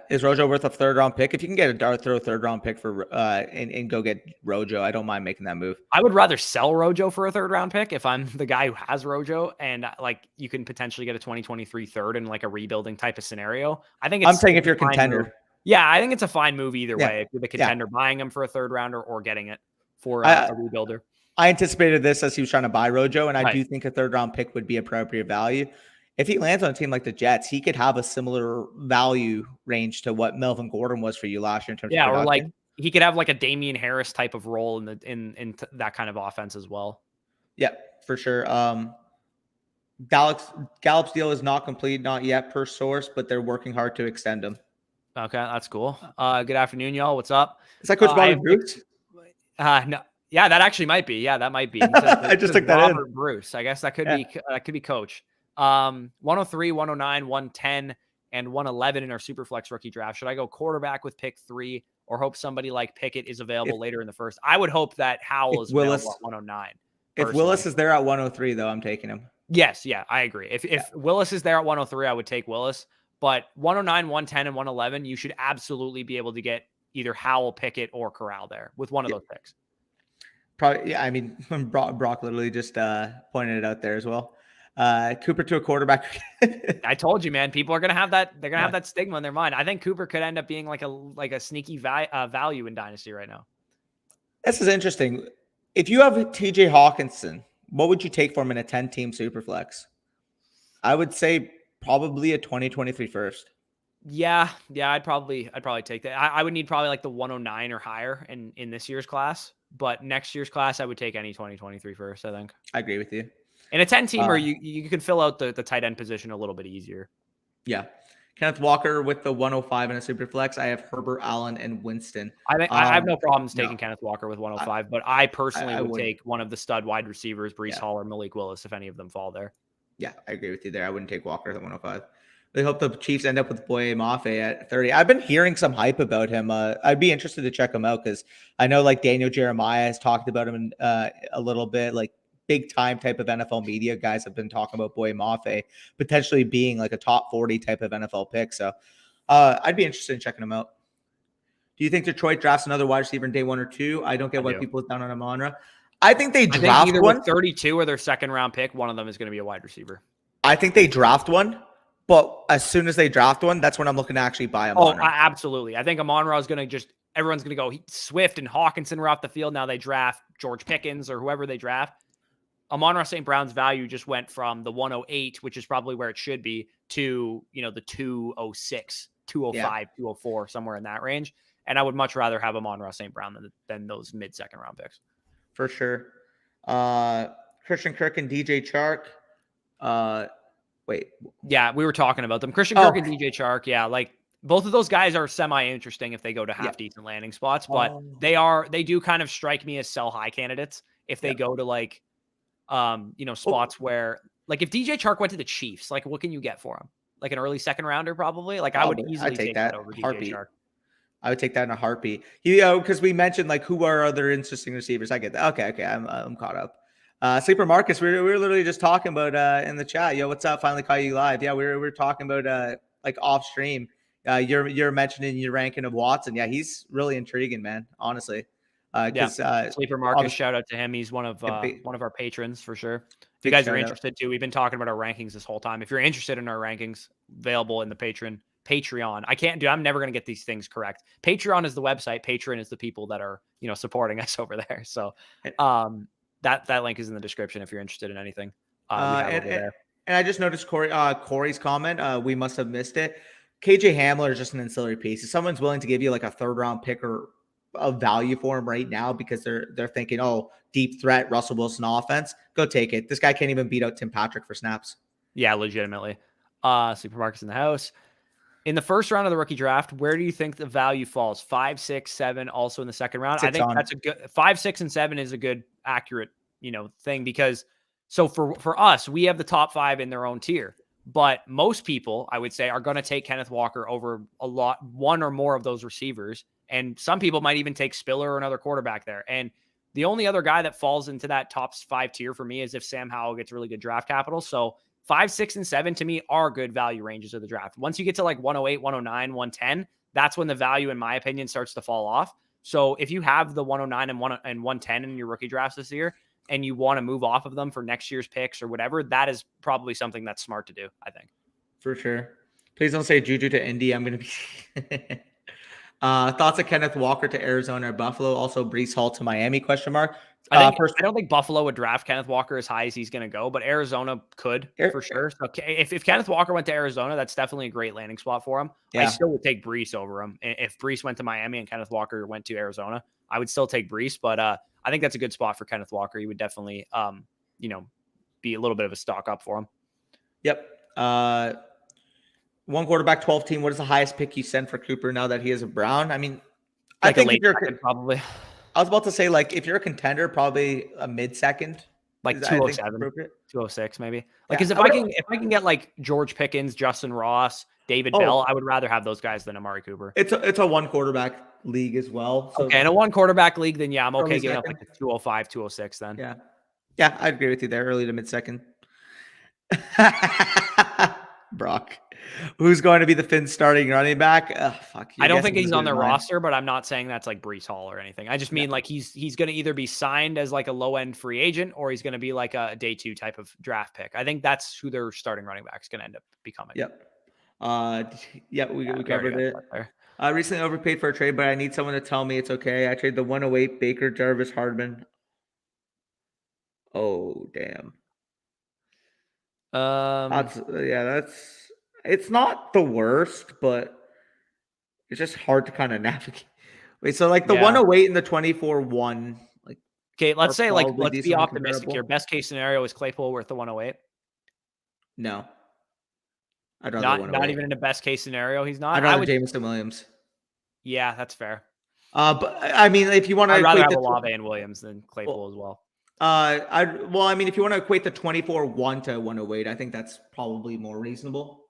Is Rojo worth a 3rd round pick? If you can get a 3rd round pick for and go get Rojo, I don't mind making that move. I would rather sell Rojo for a 3rd round pick if I'm the guy who has Rojo, and like you can potentially get a 2023 3rd in like a rebuilding type of scenario. I'm saying if you're a contender. Move. Yeah, I think it's a fine move either way. If you're the contender buying him for a 3rd rounder or getting it for a rebuilder. I anticipated this as he was trying to buy Rojo, and I do think a 3rd round pick would be appropriate value. If he lands on a team like the Jets, he could have a similar value range to what Melvin Gordon was for you last year in terms of production. Or like he could have like a Damian Harris type of role in that kind of offense as well. Yeah, for sure. Gallup's deal is not complete, not yet per source, but they're working hard to extend him. Okay, that's cool. Good afternoon, y'all. What's up? Is that Coach Bobby Bruce? No. Yeah, that actually might be. Yeah, that might be. I just took that Robert Bruce. I guess that could be Coach. 103, 109, 110, and 111 in our superflex rookie draft. Should I go quarterback with pick 3 or hope somebody like Pickett is available If later in the first? I would hope that Howell if is available Willis at 109 if Willis personally. is there at 103 though, I'm taking him. Yes, yeah, I agree. If Yeah. Willis is there at 103, I would take Willis. But 109, 110, and 111, you should absolutely be able to get either Howell, Pickett, or Corral there with one of Yeah. those picks. Probably, yeah. I mean, Brock literally just pointed it out there as well. Cooper to a quarterback. I told you, man. People are gonna have that. They're gonna Yeah. have that stigma in their mind. I think Cooper could end up being like a sneaky value in Dynasty right now. This is interesting. If you have TJ Hawkinson, what would you take for him in a 10-team superflex? I would say probably a 2023 first. Yeah, I'd probably take that. I would need probably like the 109 or higher in this year's class. But next year's class, I would take any 2023 first, I think. I agree with you. In a 10-teamer, you could fill out the tight end position a little bit easier. Yeah. Kenneth Walker with the 105 in a superflex. I have Herbert, Allen, and Winston. I think I have no problems no. taking Kenneth Walker with 105, but I personally would wouldn't. take one of the stud wide receivers, Breece Yeah. Hall or Malik Willis, if any of them fall there. Yeah, I agree with you there. I wouldn't take Walker at 105. They hope the Chiefs end up with Boye Mafe at 30. I've been hearing some hype about him. I'd be interested to check him out because I know like Daniel Jeremiah has talked about him a little bit. Like big time type of NFL media guys have been talking about Boye Mafe potentially being like a top 40 type of NFL pick. So I'd be interested in checking him out. Do you think Detroit drafts another wide receiver in day 1 or 2? I don't get why people are down on Amon-Ra. I think they draft either one. With 32 or their second round pick, one of them is going to be a wide receiver. I think they draft one, but as soon as they draft one, that's when I'm looking to actually buy Amon-Ra. Oh, absolutely. I think Amon-Ra is going to everyone's going to go Swift and Hawkinson were off the field. Now they draft George Pickens or whoever they draft. Amon-Ra St. Brown's value just went from the 108, which is probably where it should be, to, the 206, 205, 204, somewhere in that range. And I would much rather have Amon-Ra St. Brown than those mid-second round picks. For sure. Christian Kirk and DJ Chark. Wait. Yeah, we were talking about them. Christian Kirk and DJ Chark. Yeah, like both of those guys are semi-interesting if they go to half decent landing spots, but they do kind of strike me as sell high candidates if they go to like, spots where like if DJ Chark went to the Chiefs, like what can you get for him? Like an early second rounder, probably. Like I would easily take that over DJ Chark. I would take that in a heartbeat. Because we mentioned like who are other interesting receivers. I get that. Okay, I'm caught up. Sleeper Marcus, we were literally just talking about in the chat. Yo, what's up? Finally caught you live. Yeah, we were talking about like off stream. You're mentioning your ranking of Watson. Yeah, he's really intriguing, man. Honestly. Sleeper Marcus, shout out to him. He's one of our patrons for sure. If you guys are interested too, we've been talking about our rankings this whole time. If you're interested in our rankings, available in the Patreon. I'm never going to get these things correct. Patreon is the website. Patreon is the people that are, supporting us over there. So, that link is in the description if you're interested in anything. And I just noticed Corey's comment. We must have missed it. KJ Hamler is just an ancillary piece. If someone's willing to give you like a third round pick or of value for him right now because they're thinking, oh, deep threat, Russell Wilson offense, go take it. This guy can't even beat out Tim Patrick for snaps. Yeah, legitimately. Sleeper Marcus in the house. In the first round of the rookie draft, where do you think the value falls? 5, 6, 7, also in the second round? I think that's a good 5, 6, and 7 is a good, accurate, thing because so for us, we have the top 5 in their own tier. But most people, I would say, are going to take Kenneth Walker over one or more of those receivers. And some people might even take Spiller or another quarterback there. And the only other guy that falls into that top 5 tier for me is if Sam Howell gets really good draft capital. So 5, 6, and 7 to me are good value ranges of the draft. Once you get to like 108, 109, 110, that's when the value, in my opinion, starts to fall off. So if you have the 109 and 110 in your rookie drafts this year and you want to move off of them for next year's picks or whatever, that is probably something that's smart to do, I think. For sure. Please don't say Juju to Indy. I'm going to be... Thoughts of Kenneth Walker to Arizona or Buffalo? Also, Breece Hall to Miami? ? I don't think Buffalo would draft Kenneth Walker as high as he's going to go, but Arizona could for sure. So if Kenneth Walker went to Arizona, that's definitely a great landing spot for him. Yeah. I still would take Breece over him. If Breece went to Miami and Kenneth Walker went to Arizona, I would still take Breece, but I think that's a good spot for Kenneth Walker. He would definitely, be a little bit of a stock up for him. Yep. One quarterback, 12 team. What is the highest pick you send for Cooper now that he is a Brown? I mean, I think if you're probably. I was about to say, like, if you're a contender, probably a mid-second. Like 207. 206 maybe. Like, Yeah, because if I can get like George Pickens, Justin Ross, David Bell, I would rather have those guys than Amari Cooper. It's a one quarterback league as well. So Okay, in a one quarterback league, then yeah, I'm okay early giving up second. like a 205, 206 then. Yeah. Yeah, I agree with you there. Early to mid second. Brock. Who's going to be the Finns starting running back? Fuck. I don't think he's on their roster, but I'm not saying that's like Breece Hall or anything. I just mean No. like he's going to either be signed as like a low end free agent or he's going to be like a day 2 type of draft pick. I think that's who their starting running back is going to end up becoming. Yep. We covered it. There. I recently overpaid for a trade, but I need someone to tell me it's okay. I trade the 108 Baker, Jarvis, Hardman. Oh, damn. It's not the worst, but it's just hard to kind of navigate. Wait, so like the 108 and the 24-1, like, okay, let's say like let's be comparable. optimistic here. Best case scenario is Claypool worth the 108. No, I'd rather not even in the best case scenario. He's not. I'd rather Jameson Williams. Yeah, that's fair. But I mean, if you want to, I'd rather have Olave and Williams than Claypool as well. I mean, if you want to equate the 24-1 to 108, I think that's probably more reasonable.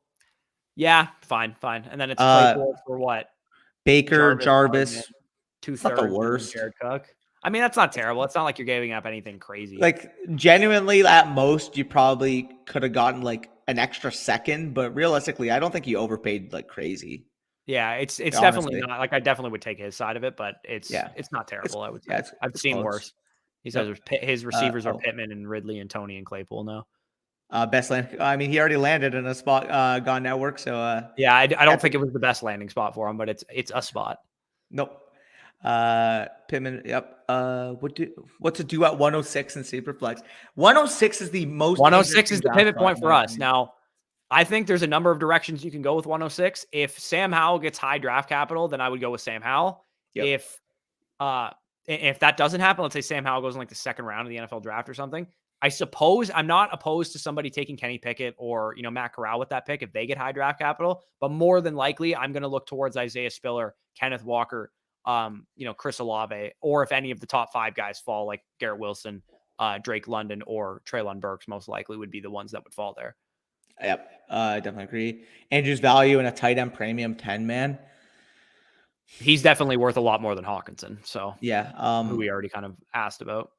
Yeah, fine. And then it's Claypool for what? Baker, Jarvis. 2/3. Not the worst. Jared Cook. I mean, that's not terrible. It's not like you're giving up anything crazy. Like, genuinely, at most, you probably could have gotten like an extra second, but realistically, I don't think you overpaid like crazy. Yeah, it's definitely not. Like, I definitely would take his side of it, but it's not terrible. I would say. I've seen worse. He says his receivers are Pittman and Ridley and Tony and Claypool now. Best land. I mean, he already landed in a spot gone network. So yeah, I don't think it was the best landing spot for him, but it's a spot. Nope. Pittman. Yep. What's to do at 106 in superflex? 106 is the most. 106 is the pivot point for us. Now, I think there's a number of directions you can go with 106. If Sam Howell gets high draft capital, then I would go with Sam Howell. Yep. If that doesn't happen, let's say Sam Howell goes in like the second round of the NFL draft or something. I suppose I'm not opposed to somebody taking Kenny Pickett or, Matt Corral with that pick if they get high draft capital, but more than likely I'm going to look towards Isaiah Spiller, Kenneth Walker, Chris Olave, or if any of the top 5 guys fall, like Garrett Wilson, Drake London, or Treylon Burks, most likely would be the ones that would fall there. Yep. I definitely agree. Andrew's value in a tight end premium 10 man. He's definitely worth a lot more than Hawkinson. So yeah, who we already kind of asked about.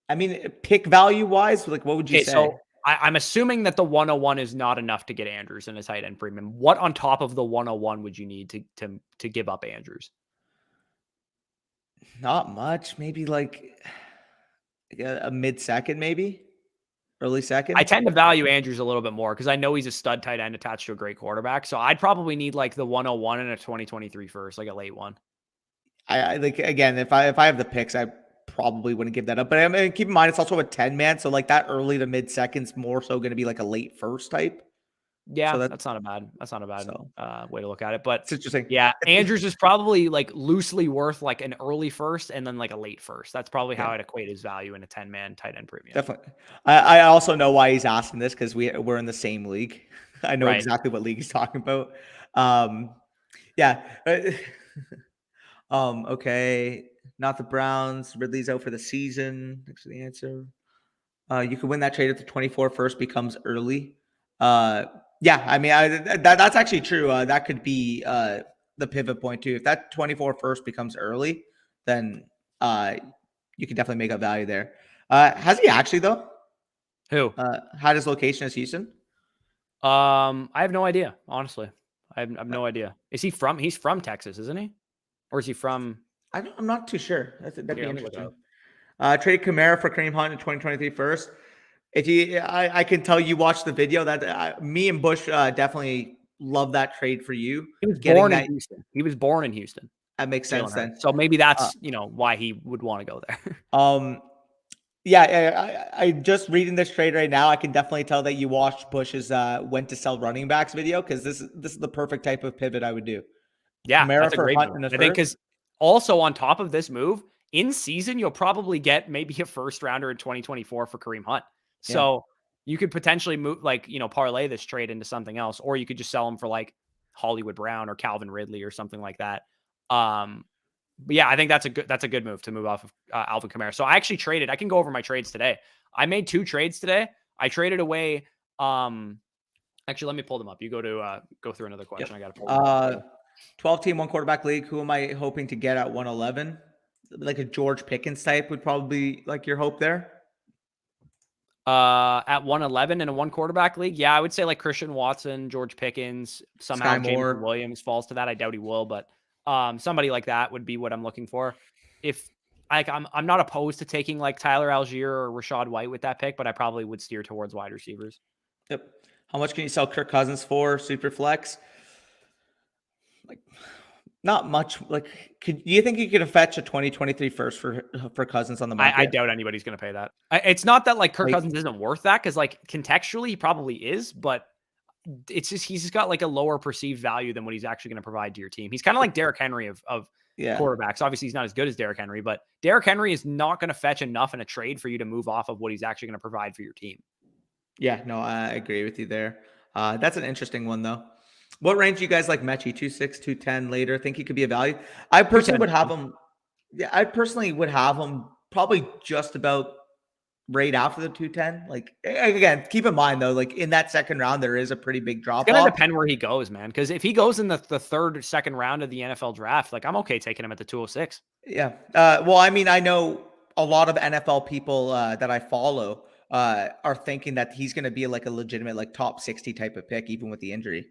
I mean, pick value wise, like what would you say? So I'm assuming that the 101 is not enough to get Andrews in a tight end premium. What on top of the 101 would you need to give up Andrews? Not much. Maybe like a mid second, maybe early second. I tend to value Andrews a little bit more because I know he's a stud tight end attached to a great quarterback. So I'd probably need like the 101 and a 2023 first, like a late one. I like, again, if I have the picks, I probably wouldn't give that up. But I mean, keep in mind, it's also a 10 man. So like that early to mid seconds more so going to be like a late first type. Yeah, so that's not a bad way to look at it. But it's interesting. Yeah, Andrews is probably like loosely worth like an early first and then like a late first. That's probably how I'd equate his value in a 10-man tight end premium. Definitely. I also know why he's asking this because we're in the same league. I know exactly what league he's talking about. Okay. Not the Browns. Ridley's out for the season. Thanks for the answer. You could win that trade if the 24 first becomes early. Yeah, I mean, that's actually true. That could be the pivot point too. If that 24 first becomes early, then you can definitely make up value there. Has he actually though? Who? Had his location as Houston? I have no idea. Honestly, I have no idea. Is he from? He's from Texas, isn't he? Or is he from? I'm not too sure. That'd be interesting. Trade Kamara for Kareem Hunt in 2023 first. I can tell you watched the video that me and Bush definitely love that trade for you. He was born in Houston. He was born in Houston. That makes sense then. So maybe that's why he would want to go there. Yeah, I just reading this trade right now. I can definitely tell that you watched Bush's when to sell running backs video because this is the perfect type of pivot I would do. Yeah, Kamara that's a great move. I think because also on top of this move in season, you'll probably get maybe a first rounder in 2024 for Kareem Hunt. So you could potentially move parlay this trade into something else, or you could just sell him for like Hollywood Brown or Calvin Ridley or something like that. But yeah, I think that's a good move to move off of Alvin Kamara. So I actually traded. I can go over my trades today. I made 2 trades today. I traded away. Actually, let me pull them up. You go through another question. I got to pull them up. 12-team, one quarterback league. Who am I hoping to get at 111? Like a George Pickens type would probably be like your hope there. At 111 in a 1 quarterback league, yeah, I would say like Christian Watson, George Pickens, somehow Sky Jameson Moore. Williams falls to that. I doubt he will, but somebody like that would be what I'm looking for. If I'm not opposed to taking like Tyler Algier or Rashad White with that pick, but I probably would steer towards wide receivers. Yep. How much can you sell Kirk Cousins for? Super flex? Like, not much. Like, do you think you could fetch a 2023 first for Cousins on the market? I doubt anybody's going to pay that. It's not that like Kirk Like, Cousins isn't worth that, because like contextually he probably is, but it's just he's just got like a lower perceived value than what he's actually going to provide to your team. He's kind of like Derrick Henry of yeah. quarterbacks. Obviously, he's not as good as Derrick Henry, but Derrick Henry is not going to fetch enough in a trade for you to move off of what he's actually going to provide for your team. Yeah, no, I agree with you there. That's an interesting one, though. What range do you guys like Mechie? 2.6, 2.10 later? Think he could be a value? I personally would have him. Yeah, I personally would have him probably just about right after the 210. Like, again, keep in mind though, like in that second round, there is a pretty big drop It's gonna off. depend where he goes, man. Because if he goes in the third or second round of the NFL draft, like I'm okay taking him at the 206. Yeah. Well, I mean, I know a lot of NFL people that I follow are thinking that he's going to be like a legitimate like top 60 type of pick, even with the injury.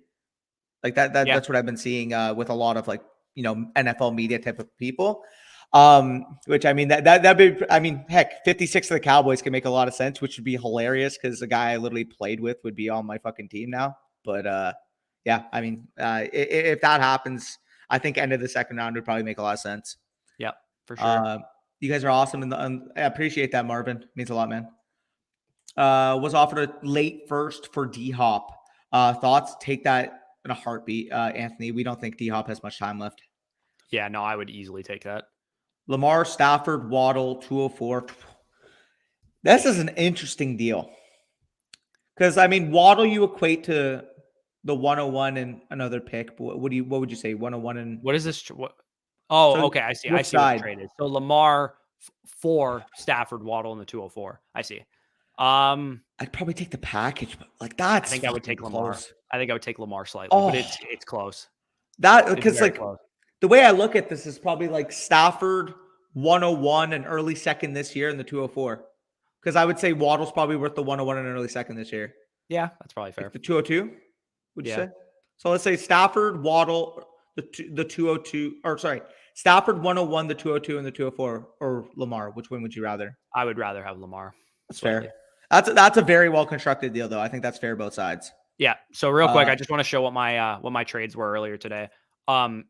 Like Yeah. that's what I've been seeing with a lot of like, you know, NFL media type of people. Which I mean, that'd be, I mean, heck, 56 of the Cowboys can make a lot of sense, which would be hilarious because the guy I literally played with would be on my fucking team now. But yeah, I mean, if that happens, I think end of the second round would probably make a lot of sense. Yeah, for sure. You guys are awesome, and I appreciate that, Marvin. Means a lot, man. Was offered a late first for D Hop. Thoughts? Take that in a heartbeat, Anthony. We don't think D Hop has much time left. Yeah, no, I would easily take that. Lamar, Stafford, Waddle, 204. This is an interesting deal because I mean Waddle you equate to the 101 and another pick. But what would you say 101 and what is this? What? Oh, so okay, I see. I which see what the side? trade is. So Lamar for Stafford, Waddle in the 204. I see. I'd probably take the package, but like that's I think I would take close. Lamar. I think I would take Lamar slightly, but it's close. That because like close. The way I look at this is probably like Stafford 101 and early second this year in the 204. Because I would say Waddle's probably worth the 101 and early second this year. Yeah, that's probably fair. Like the 202, would you say? So let's say Stafford, Waddle, the 202, or sorry, Stafford 101, the 202, and the 204, or Lamar. Which one would you rather? I would rather have Lamar. That's slightly fair. That's a very well constructed deal, though. I think that's fair both sides. Yeah. So real quick, I just want to show what my trades were earlier today.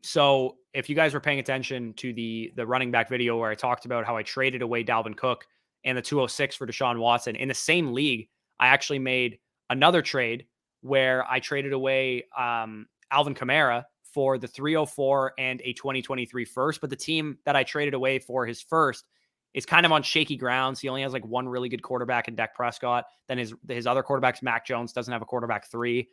So if you guys were paying attention to the running back video where I talked about how I traded away Dalvin Cook and the 206 for Deshaun Watson in the same league, I actually made another trade where I traded away Alvin Kamara for the 304 and a 2023 first. But the team that I traded away for his first is kind of on shaky grounds. He only has like one really good quarterback in Dak Prescott. Then his other quarterbacks, Mac Jones, doesn't have a quarterback 3.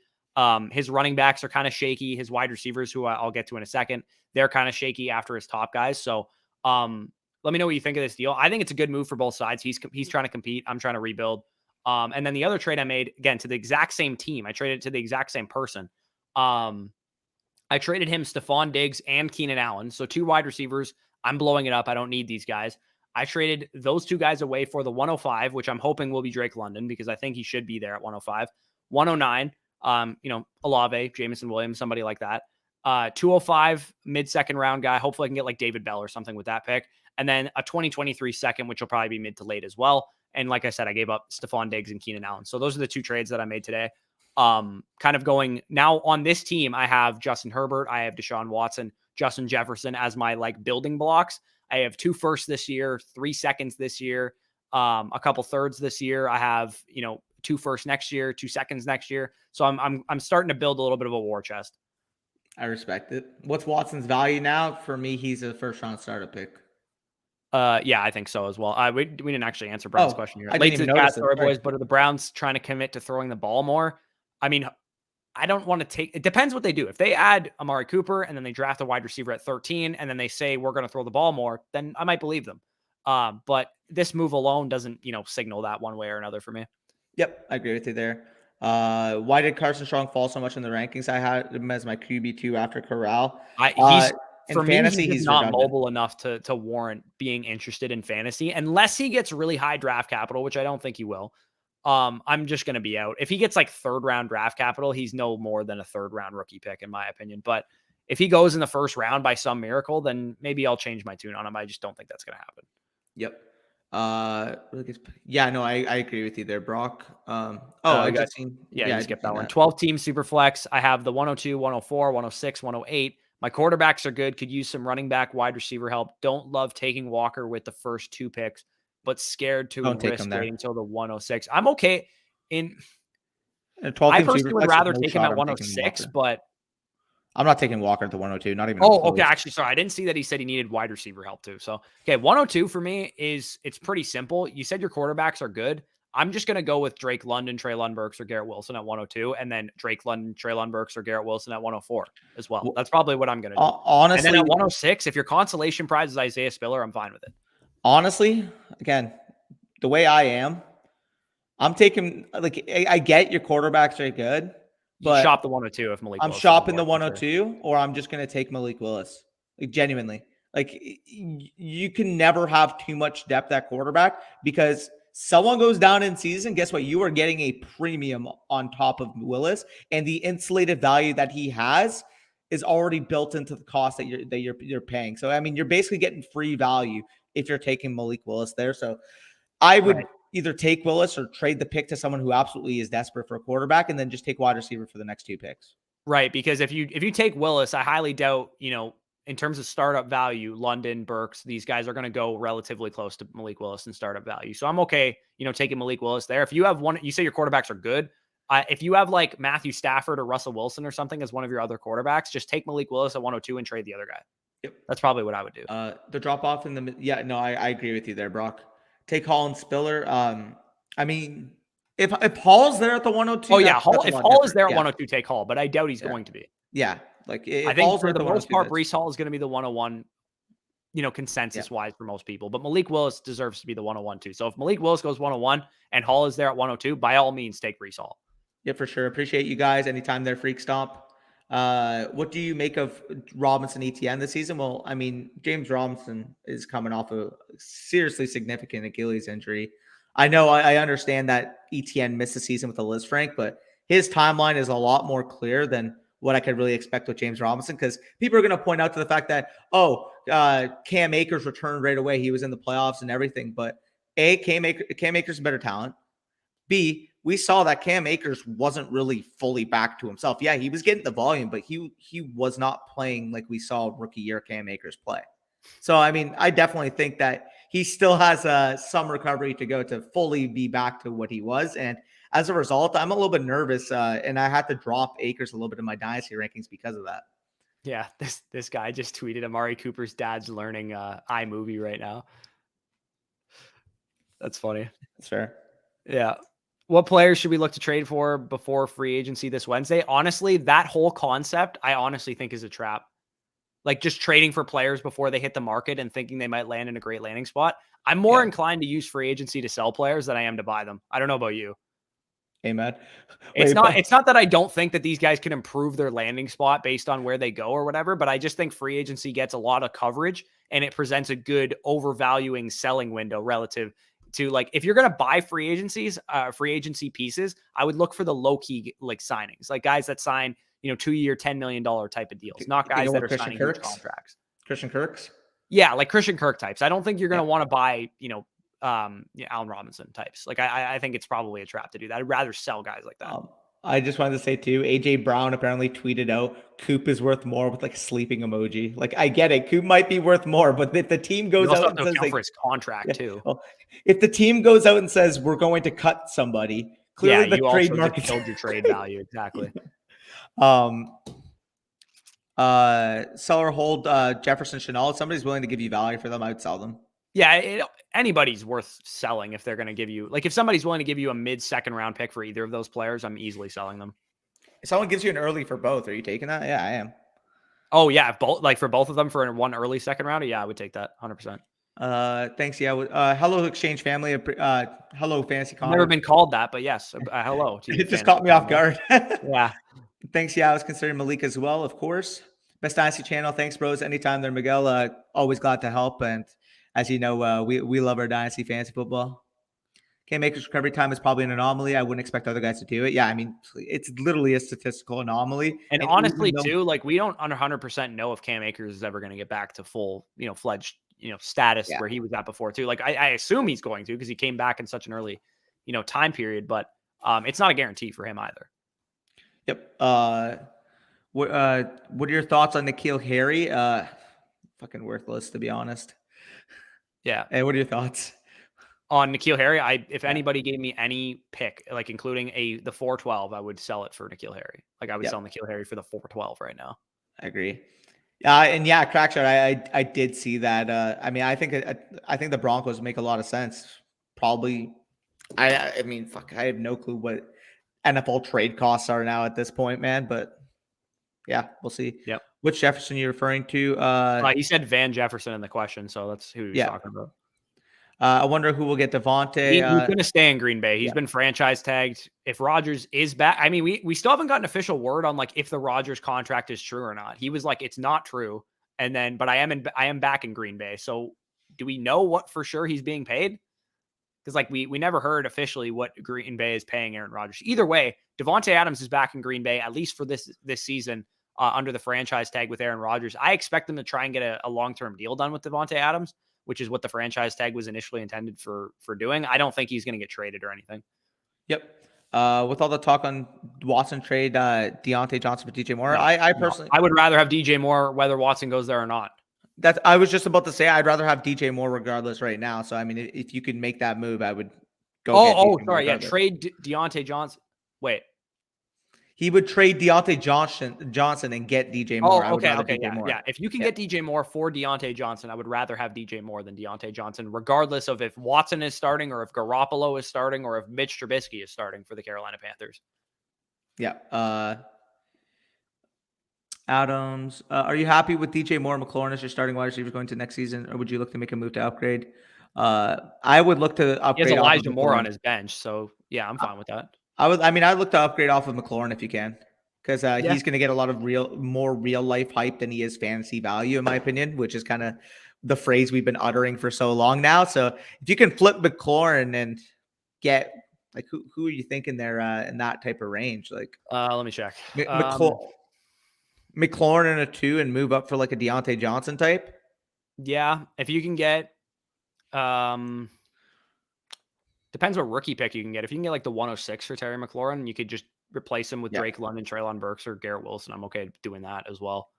His running backs are kind of shaky. His wide receivers, who I'll get to in a second, they're kind of shaky after his top guys. So let me know what you think of this deal. I think it's a good move for both sides. He's trying to compete. I'm trying to rebuild. And then the other trade I made, again, to the exact same team. I traded it to the exact same person. I traded him Stephon Diggs and Keenan Allen. So 2 wide receivers. I'm blowing it up. I don't need these guys. I traded those 2 guys away for the 105, which I'm hoping will be Drake London because I think he should be there at 105. 109. Olave, Jameson Williams, somebody like that. 205 mid-second round guy. Hopefully I can get like David Bell or something with that pick. And then a 2023 second, which will probably be mid to late as well. And like I said, I gave up Stephon Diggs and Keenan Allen. So those are the 2 trades that I made today. Kind of going now on this team, I have Justin Herbert. I have Deshaun Watson, Justin Jefferson as my like building blocks. I have 2 firsts this year, 3 seconds this year, a couple thirds this year. I have, 2 firsts next year, 2 seconds next year. So I'm starting to build a little bit of a war chest. I respect it. What's Watson's value now? For me, he's a first round startup pick. Yeah, I think so as well. We didn't actually answer Brown's question here. I Late didn't to even the notice Story it. Boys, but are the Browns trying to commit to throwing the ball more? I mean, I don't want to take, it depends what they do. If they add Amari Cooper and then they draft a wide receiver at 13 and then they say we're going to throw the ball more, then I might believe them. But this move alone doesn't, signal that one way or another for me. Yep, I agree with you there. Why did Carson Strong fall so much in the rankings? I had him as my QB2 after Corral. He's In for me, fantasy, he's just he's not redundant. mobile enough to warrant being interested in fantasy unless he gets really high draft capital, which I don't think he will. I'm just going to be out. If he gets like 3rd round draft capital, he's no more than a 3rd round rookie pick, in my opinion. But if he goes in the 1st round by some miracle, then maybe I'll change my tune on him. I just don't think that's going to happen. Yep. Yeah, no, I agree with you there, Brock. I just seen. Yeah, you skipped that one. 12 team super flex. I have the 102, 104, 106, 108. My quarterbacks are good. Could use some running back, wide receiver help. Don't love taking Walker with the first 2 picks, but scared to Don't take risk him there. waiting until the 106. I'm okay. 12 I team personally would superflex, rather no take him shot at I'm taking 106, Walker. but I'm not taking Walker at the 102. Not even. okay. Actually, sorry, I didn't see that he said he needed wide receiver help too. So, okay, 102 for me it's pretty simple. You said your quarterbacks are good. I'm just gonna go with Drake London, Treylon Burks, or Garrett Wilson at 102, and then Drake London, Treylon Burks, or Garrett Wilson at 104 as well. That's probably what I'm gonna do. And then Honestly, at 106, if your consolation prize is Isaiah Spiller, I'm fine with it. honestly, again, the way I am, I'm taking I get your quarterbacks are good, You but shop the 102 if Malik I'm Willis is on shopping the board, for sure. 102, or I'm just going to take Malik Willis. Like, genuinely. Like, you can never have too much depth at quarterback because someone goes down in season. Guess what? You are getting a premium on top of Willis, and the insulated value that he has is already built into the cost that you're paying. So, I mean, you're basically getting free value if you're taking Malik Willis there. So, I would either take Willis or trade the pick to someone who absolutely is desperate for a quarterback, and then just take wide receiver for the next 2 picks. Right, because if you take Willis, I highly doubt, in terms of startup value, London, Burks, these guys are going to go relatively close to Malik Willis in startup value. So I'm okay, taking Malik Willis there. If you have one, you say your quarterbacks are good. If you have like Matthew Stafford or Russell Wilson or something as one of your other quarterbacks, just take Malik Willis at 102 and trade the other guy. Yep. That's probably what I would do. The drop off in the I agree with you there, Brock. Take Hall and Spiller. I mean, if Hall's there at the 102, Hall, if Hall is there at 102, take Hall, but I doubt he's going to be. Yeah, like I think for the most part, Breece Hall is going to be the 101, consensus wise for most people. But Malik Willis deserves to be the 101 too. So if Malik Willis goes 101 and Hall is there at 102, by all means, take Breece Hall. Yeah, for sure. Appreciate you guys. Anytime they're freak stomp. What do you make of Robinson ETN this season? Well, I mean, James Robinson is coming off a seriously significant Achilles injury. I know I understand that ETN missed the season with the Liz Frank, but his timeline is a lot more clear than what I could really expect with James Robinson, because people are going to point out to the fact that, Cam Akers returned right away. He was in the playoffs and everything, but A, Cam Akers is better talent. B, we saw that Cam Akers wasn't really fully back to himself. Yeah, he was getting the volume, but he was not playing like we saw rookie year Cam Akers play. So, I mean, I definitely think that he still has some recovery to go to fully be back to what he was. And as a result, I'm a little bit nervous, and I had to drop Akers a little bit in my dynasty rankings because of that. Yeah, this guy just tweeted Amari Cooper's dad's learning iMovie right now. That's funny. That's fair. Yeah. What players should we look to trade for before free agency this Wednesday? Honestly, that whole concept, I honestly think is a trap. Like just trading for players before they hit the market and thinking they might land in a great landing spot. I'm more inclined to use free agency to sell players than I am to buy them. I don't know about you. Hey, man. It's not that I don't think that these guys can improve their landing spot based on where they go or whatever, but I just think free agency gets a lot of coverage and it presents a good overvaluing selling window relative to, like, if you're going to buy free agency pieces, I would look for the low key like signings, like guys that sign, 2-year, $10 million type of deals, not guys that are signing huge contracts. Christian Kirks. Yeah. Like Christian Kirk types. I don't think you're going to want to buy, Allen Robinson types. Like I think it's probably a trap to do that. I'd rather sell guys like that. I just wanted to say too, AJ Brown apparently tweeted out Coop is worth more with like sleeping emoji. Like, I get it, Coop might be worth more, but if the team goes out and says for his contract too. Well, if the team goes out and says we're going to cut somebody, clearly the trade market killed your trade value. Exactly. Seller hold Jefferson Chenault. If somebody's willing to give you value for them, I would sell them. Yeah, anybody's worth selling if they're going to give you, like, if somebody's willing to give you a mid-second round pick for either of those players, I'm easily selling them. If someone gives you an early for both, are you taking that? Yeah, I am. Oh yeah, for both of them for one early second rounder. Yeah, I would take that 100%. Thanks. Yeah. Hello, Exchange family. Hello, Fantasy Never Connor. been called that, but yes. Hello to you. It just caught me off guard. Yeah. Thanks. Yeah, I was considering Malik as well, of course. Best Dynasty channel. Thanks, bros. Anytime there, Miguel. Always glad to help. And as you know, we love our Dynasty fantasy football. K-Maker's recovery time is probably an anomaly. I wouldn't expect other guys to do it. Yeah, I mean, it's literally a statistical anomaly. And And honestly, even though, too, like we don't 100% know if Cam Akers is ever going to get back to full, fledged, status yeah, where he was at before too. Like I assume he's going to because he came back in such an early, time period. But it's not a guarantee for him either. yep. What are your thoughts on N'Keal Harry? Fucking worthless, to be honest. Yeah. Hey, what are your thoughts? On N'Keal Harry, if anybody gave me any pick, like including the 412, I would sell it for N'Keal Harry. Like I would sell N'Keal Harry for the 412 right now. I agree. And yeah, Crackshot, I did see that. I mean, I think the Broncos make a lot of sense. Probably, I mean, fuck, I have no clue what NFL trade costs are now at this point, man. But yeah, we'll see. Yep. Which Jefferson you're referring to? He said Van Jefferson in the question, so that's who he's talking about. I wonder who will get Devontae. He's going to stay in Green Bay. He's been franchise tagged. If Rodgers is back, I mean, we still haven't gotten official word on like if the Rodgers contract is true or not. He was like, it's not true. And then, but I am back in Green Bay. So do we know what for sure he's being paid? Because like we never heard officially what Green Bay is paying Aaron Rodgers. Either way, Devontae Adams is back in Green Bay, at least for this season, under the franchise tag with Aaron Rodgers. I expect them to try and get a long-term deal done with Devontae Adams, which is what the franchise tag was initially intended for doing. I don't think he's going to get traded or anything. Yep. With all the talk on Watson trade, Deontay Johnson for DJ Moore, I personally, I would rather have DJ Moore whether Watson goes there or not. I was just about to say I'd rather have DJ Moore regardless right now. So I mean, if you could make that move, I would go. Sorry, yeah, trade Deontay Johnson. Wait, he would trade Deontay Johnson and get DJ Moore. Okay, yeah. If you can get DJ Moore for Deontay Johnson, I would rather have DJ Moore than Deontay Johnson, regardless of if Watson is starting or if Garoppolo is starting or if Mitch Trubisky is starting for the Carolina Panthers. Yeah. Adams, are you happy with DJ Moore and McLaurin as your starting wide receivers going to next season, or would you look to make a move to upgrade? I would look to upgrade. He has Elijah Moore on his bench, so yeah, I'm fine with that. I'd look to upgrade off of McLaurin if you can, because he's going to get a lot of more real life hype than he is fantasy value, in my opinion, which is kind of the phrase we've been uttering for so long now. So if you can flip McLaurin and get like who are you thinking there in that type of range? Like, let me check. McLaurin in a 2 and move up for like a Deontay Johnson type. Yeah, if you can get, depends what rookie pick you can get. If you can get like the 106 for Terry McLaurin, you could just replace him with Drake London, Treylon Burks, or Garrett Wilson. I'm okay doing that as well.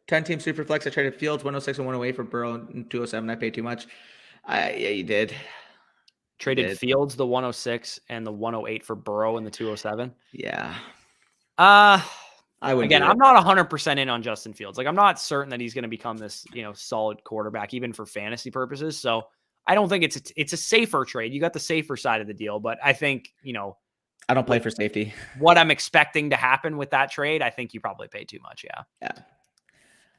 10-team superflex. I traded Fields 106 and 108 for Burrow and 207. I paid too much. Yeah, you did. Traded Fields the 106 and the 108 for Burrow and the 207. Yeah. I would. Again, I'm not 100% in on Justin Fields. Like, I'm not certain that he's going to become this, solid quarterback, even for fantasy purposes. So I don't think it's a safer trade. You got the safer side of the deal, but I think, I don't play for safety. What I'm expecting to happen with that trade, I think you probably paid too much. Yeah. Yeah.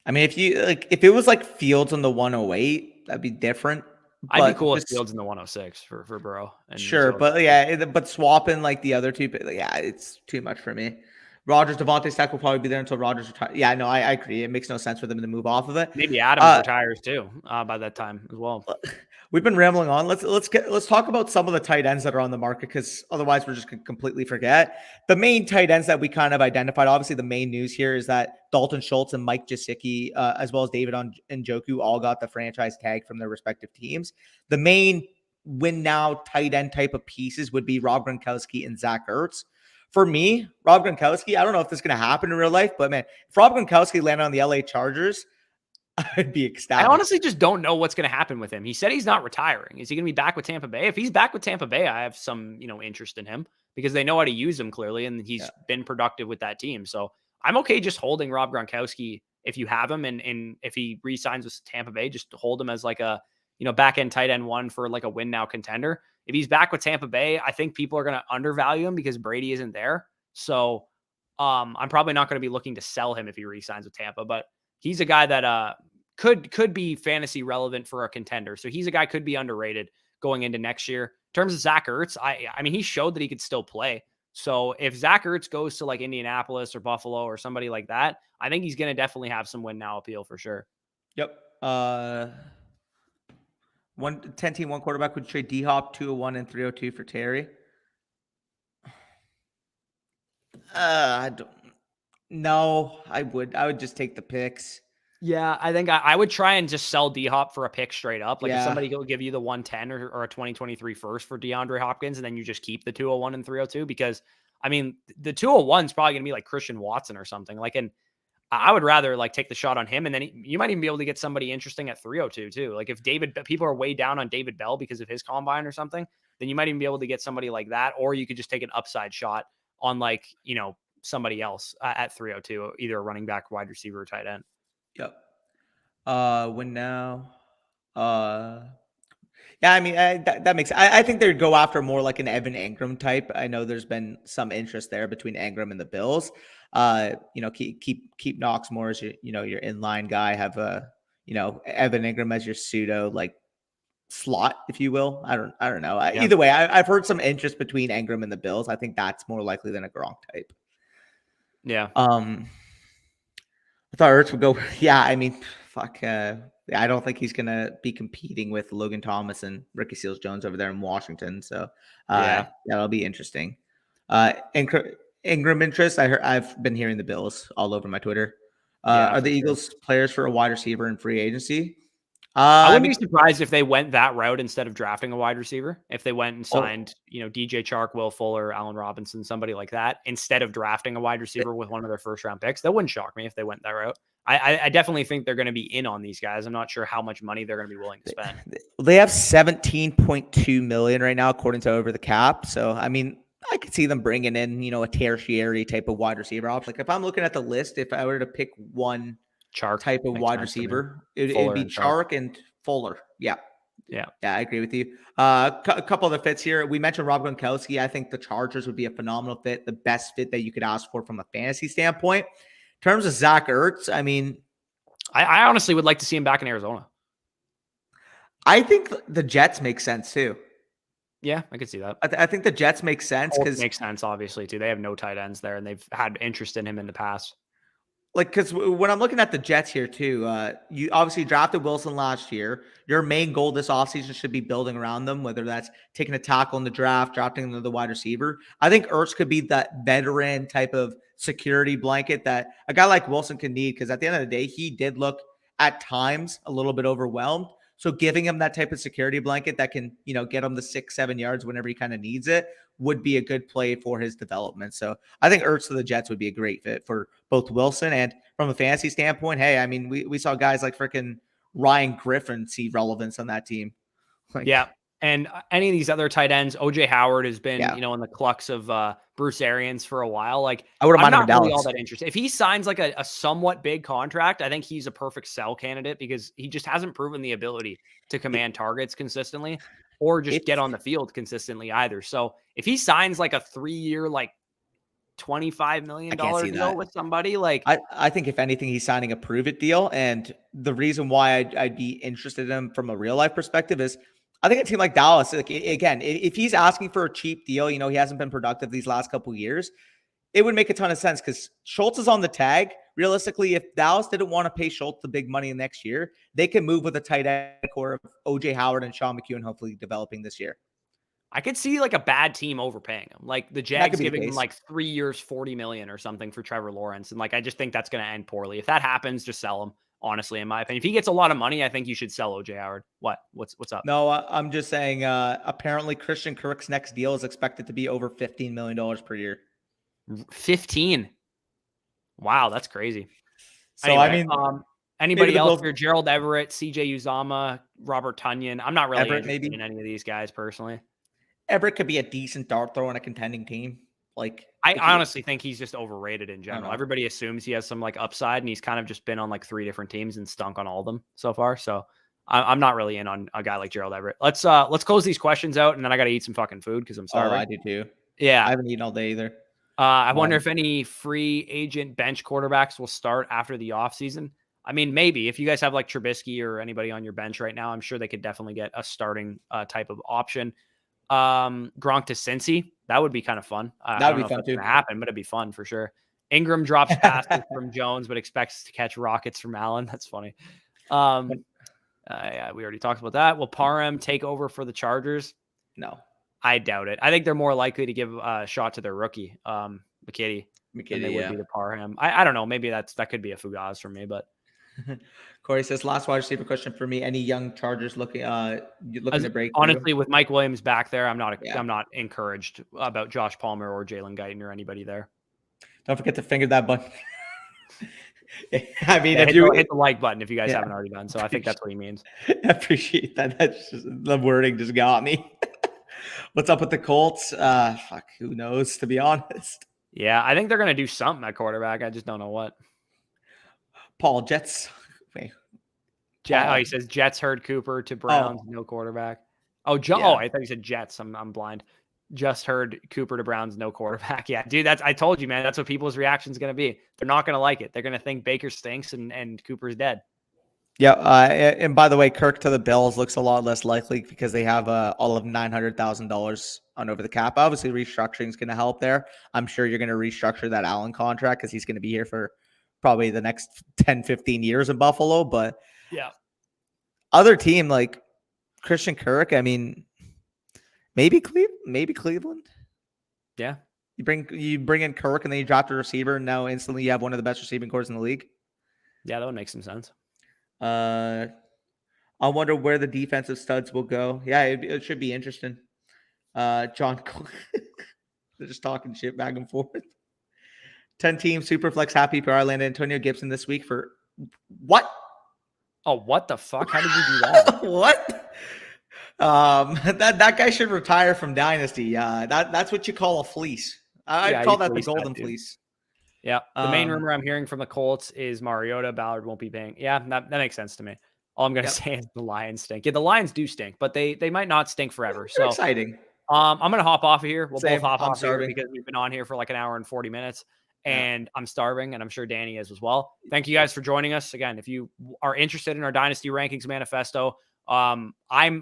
I mean, if it was like Fields on the 108, that'd be different. I'd be cool with Fields in the 106 for Burrow. Sure, but swapping like the other two, it's too much for me. Rodgers, Devontae stack will probably be there until Rodgers retires. Yeah, no, I agree. It makes no sense for them to move off of it. Maybe Adams retires too by that time as well. We've been rambling on. Let's talk about some of the tight ends that are on the market, because otherwise we're just going to completely forget. The main tight ends that we kind of identified, obviously the main news here is that Dalton Schultz and Mike Gesicki, as well as David Njoku, all got the franchise tag from their respective teams. The main win now tight end type of pieces would be Rob Gronkowski and Zach Ertz. For me, Rob Gronkowski, I don't know if this is going to happen in real life, but man, if Rob Gronkowski landed on the LA Chargers, I'd be ecstatic. I honestly just don't know what's going to happen with him. He said he's not retiring. Is he going to be back with Tampa Bay? If he's back with Tampa Bay, I have some, interest in him because they know how to use him clearly, and he's been productive with that team. So I'm okay just holding Rob Gronkowski if you have him, and if he re-signs with Tampa Bay, just hold him as like a, back end tight end one for like a win now contender. If he's back with Tampa Bay, I think people are going to undervalue him because Brady isn't there. So I'm probably not going to be looking to sell him if he re-signs with Tampa, but he's a guy that could be fantasy relevant for a contender. So he's a guy could be underrated going into next year. In terms of Zach Ertz, I mean, he showed that he could still play. So if Zach Ertz goes to like Indianapolis or Buffalo or somebody like that, I think he's going to definitely have some win now appeal for sure. Yep. 10 team, one quarterback would trade D Hop 201 and 302 for Terry. I don't. No, I would just take the picks. Yeah, I think I would try and just sell D Hop for a pick straight up. Like if Yeah. somebody will give you the 110 or a 2023 first for DeAndre Hopkins, and then you just keep the 201 and 302, because I mean the 201 is probably going to be like Christian Watson or something. Like, and I would rather like take the shot on him, and then you might even be able to get somebody interesting at 302 too. Like if people are way down on David Bell because of his combine or something, then you might even be able to get somebody like that, or you could just take an upside shot on like, somebody else at 302, either a running back, wide receiver, or tight end. Yep. When now? Yeah, I mean that makes. I think they'd go after more like an Evan Engram type. I know there's been some interest there between Engram and the Bills. Keep Knox more as your inline guy. Have Evan Engram as your pseudo like slot, if you will. I don't know. Yeah. Either way, I've heard some interest between Engram and the Bills. I think that's more likely than a Gronk type. Yeah. I thought Ertz would go. Yeah, I mean, fuck. I don't think he's gonna be competing with Logan Thomas and Ricky Seals-Jones over there in Washington. So that'll be interesting. Ingram interest. I've been hearing the Bills all over my Twitter. Are the Eagles players for a wide receiver in free agency? I wouldn't be surprised if they went that route instead of drafting a wide receiver. If they went and signed, DJ Chark, Will Fuller, Allen Robinson, somebody like that, instead of drafting a wide receiver with one of their first round picks. That wouldn't shock me if they went that route. I definitely think they're going to be in on these guys. I'm not sure how much money they're going to be willing to spend. They have 17.2 million right now, according to Over the Cap. So, I mean, I could see them bringing in, a tertiary type of wide receiver option. Like if I'm looking at the list, if I were to pick one Chark type of wide receiver, it'd be Chark and Fuller. Yeah, I agree with you. A couple of the fits here. We mentioned Rob Gronkowski. I think the Chargers would be a phenomenal fit, the best fit that you could ask for from a fantasy standpoint. In terms of Zach Ertz, I mean, I honestly would like to see him back in Arizona. I think the Jets make sense too. Yeah, I could see that. I think the Jets make sense because makes sense, obviously, too. They have no tight ends there, and they've had interest in him in the past. Like, because when I'm looking at the Jets here too, you obviously drafted Wilson last year. Your main goal this offseason should be building around them, whether that's taking a tackle in the draft, drafting another wide receiver. I think Ertz could be that veteran type of security blanket that a guy like Wilson can need, because at the end of the day, he did look at times a little bit overwhelmed. So giving him that type of security blanket that can, get him the 6-7 yards whenever he kind of needs it would be a good play for his development. So I think Ertz to the Jets would be a great fit for both Wilson and from a fantasy standpoint. Hey, I mean, we saw guys like freaking Ryan Griffin see relevance on that team. Yeah. And any of these other tight ends, OJ Howard has been, in the clutch of Bruce Arians for a while. Like, I would have I'm minded not really all that interested. If he signs like a somewhat big contract, I think he's a perfect sell candidate because he just hasn't proven the ability to command targets consistently or just get on the field consistently either. So if he signs like a 3-year, like $25 million deal with somebody, like I think if anything, he's signing a prove it deal. And the reason why I'd be interested in him from a real life perspective is I think a team like Dallas, like, again, if he's asking for a cheap deal, he hasn't been productive these last couple of years, it would make a ton of sense because Schultz is on the tag. Realistically, if Dallas didn't want to pay Schultz the big money next year, they can move with a tight end core of OJ Howard and Sean McEwen, hopefully developing this year. I could see like a bad team overpaying him, like the Jags giving him like 3 years, $40 million or something for Trevor Lawrence. And like, I just think that's going to end poorly. If that happens, just sell him. Honestly, in my opinion, if he gets a lot of money, I think you should sell OJ Howard. What's up? No, I'm just saying, apparently Christian Kirk's next deal is expected to be over $15 million per year. 15. Wow. That's crazy. So, anyway, I mean, anybody else here? Gerald Everett, CJ Uzomah, Robert Tonyan. I'm not really interested in any of these guys personally. Everett could be a decent dart throw on a contending team. Like, I honestly think he's just overrated in general. Everybody assumes he has some like upside, and he's kind of just been on like 3 different teams and stunk on all of them so far. So I'm not really in on a guy like Gerald Everett. Let's close these questions out, and then I got to eat some fucking food because I'm starving. I do too. Yeah, I haven't eaten all day either. I wonder if any free agent bench quarterbacks will start after the offseason. I mean, maybe if you guys have like Trubisky or anybody on your bench right now, I'm sure they could definitely get a starting type of option. Gronk to Cincy, that would be kind of fun. I That don't would know be if fun that's too. going to happen, but it'd be fun for sure. Ingram drops passes from Jones, but expects to catch rockets from Allen. That's funny. Yeah, we already talked about that. Will Parham take over for the Chargers? No. I doubt it. I think they're more likely to give a shot to their rookie, McKitty, than they would be to Parham. I don't know. Maybe that could be a Fugaz for me, but Corey says last wide receiver question for me. Any young Chargers looking to break honestly, with Mike Williams back there, I'm not Yeah. I'm not encouraged about Josh Palmer or Jalen Guyton or anybody there. Don't forget to finger that button. I mean, Yeah, if you hit the like button if you guys haven't already done so, I think that's what he means. I appreciate that. That's just, the wording just got me. What's up with the Colts? Fuck, who knows? To be honest, Yeah, I think they're gonna do something at quarterback. I just don't know what. Paul Jets. Wait, Oh, he says Jets heard Cooper to Browns, no quarterback. Oh, oh, I thought you said Jets. I'm blind. Just heard Cooper to Browns, no quarterback. Yeah, dude, I told you, man. That's what people's reaction is going to be. They're not going to like it. They're going to think Baker stinks and Cooper's dead. Yeah, and by the way, Kirk to the Bills looks a lot less likely because they have all of $900,000 on over the cap. Obviously, restructuring is going to help there. I'm sure you're going to restructure that Allen contract because he's going to be here for probably the next 10, 15 years in Buffalo. But yeah, other team like Christian Kirk, I mean, maybe Cleveland. Yeah. You bring in Kirk and then you drop the receiver, and now instantly you have one of the best receiving corps in the league. Yeah, that would make some sense. I wonder where the defensive studs will go. Yeah, it should be interesting. John, they're just talking shit back and forth. 10-team Superflex happy PR landed Antonio Gibson this week for what? Oh, what the fuck? How did you do that? What? That guy should retire from Dynasty. That's what you call a fleece. I'd call that the golden fleece. Yeah. The main rumor I'm hearing from the Colts is Mariota. Ballard won't be paying. Yeah, that makes sense to me. All I'm going to say is the Lions stink. Yeah, the Lions do stink, but they might not stink forever. So exciting. I'm going to hop off of here. We'll Same. both hop I'm off starving. here because we've been on here for like an hour and 40 minutes. And I'm starving, and I'm sure Danny is as well. Thank you guys for joining us. Again, if you are interested in our Dynasty Rankings Manifesto, I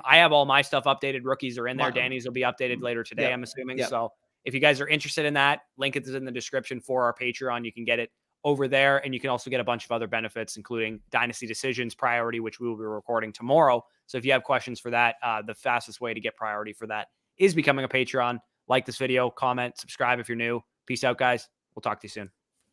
have all my stuff updated. Rookies are in there. Danny's will be updated later today, I'm assuming. So if you guys are interested in that, link is in the description for our Patreon. You can get it over there, and you can also get a bunch of other benefits, including Dynasty Decisions Priority, which we will be recording tomorrow. So if you have questions for that, the fastest way to get priority for that is becoming a Patreon. Like this video, comment, subscribe if you're new. Peace out, guys. We'll talk to you soon.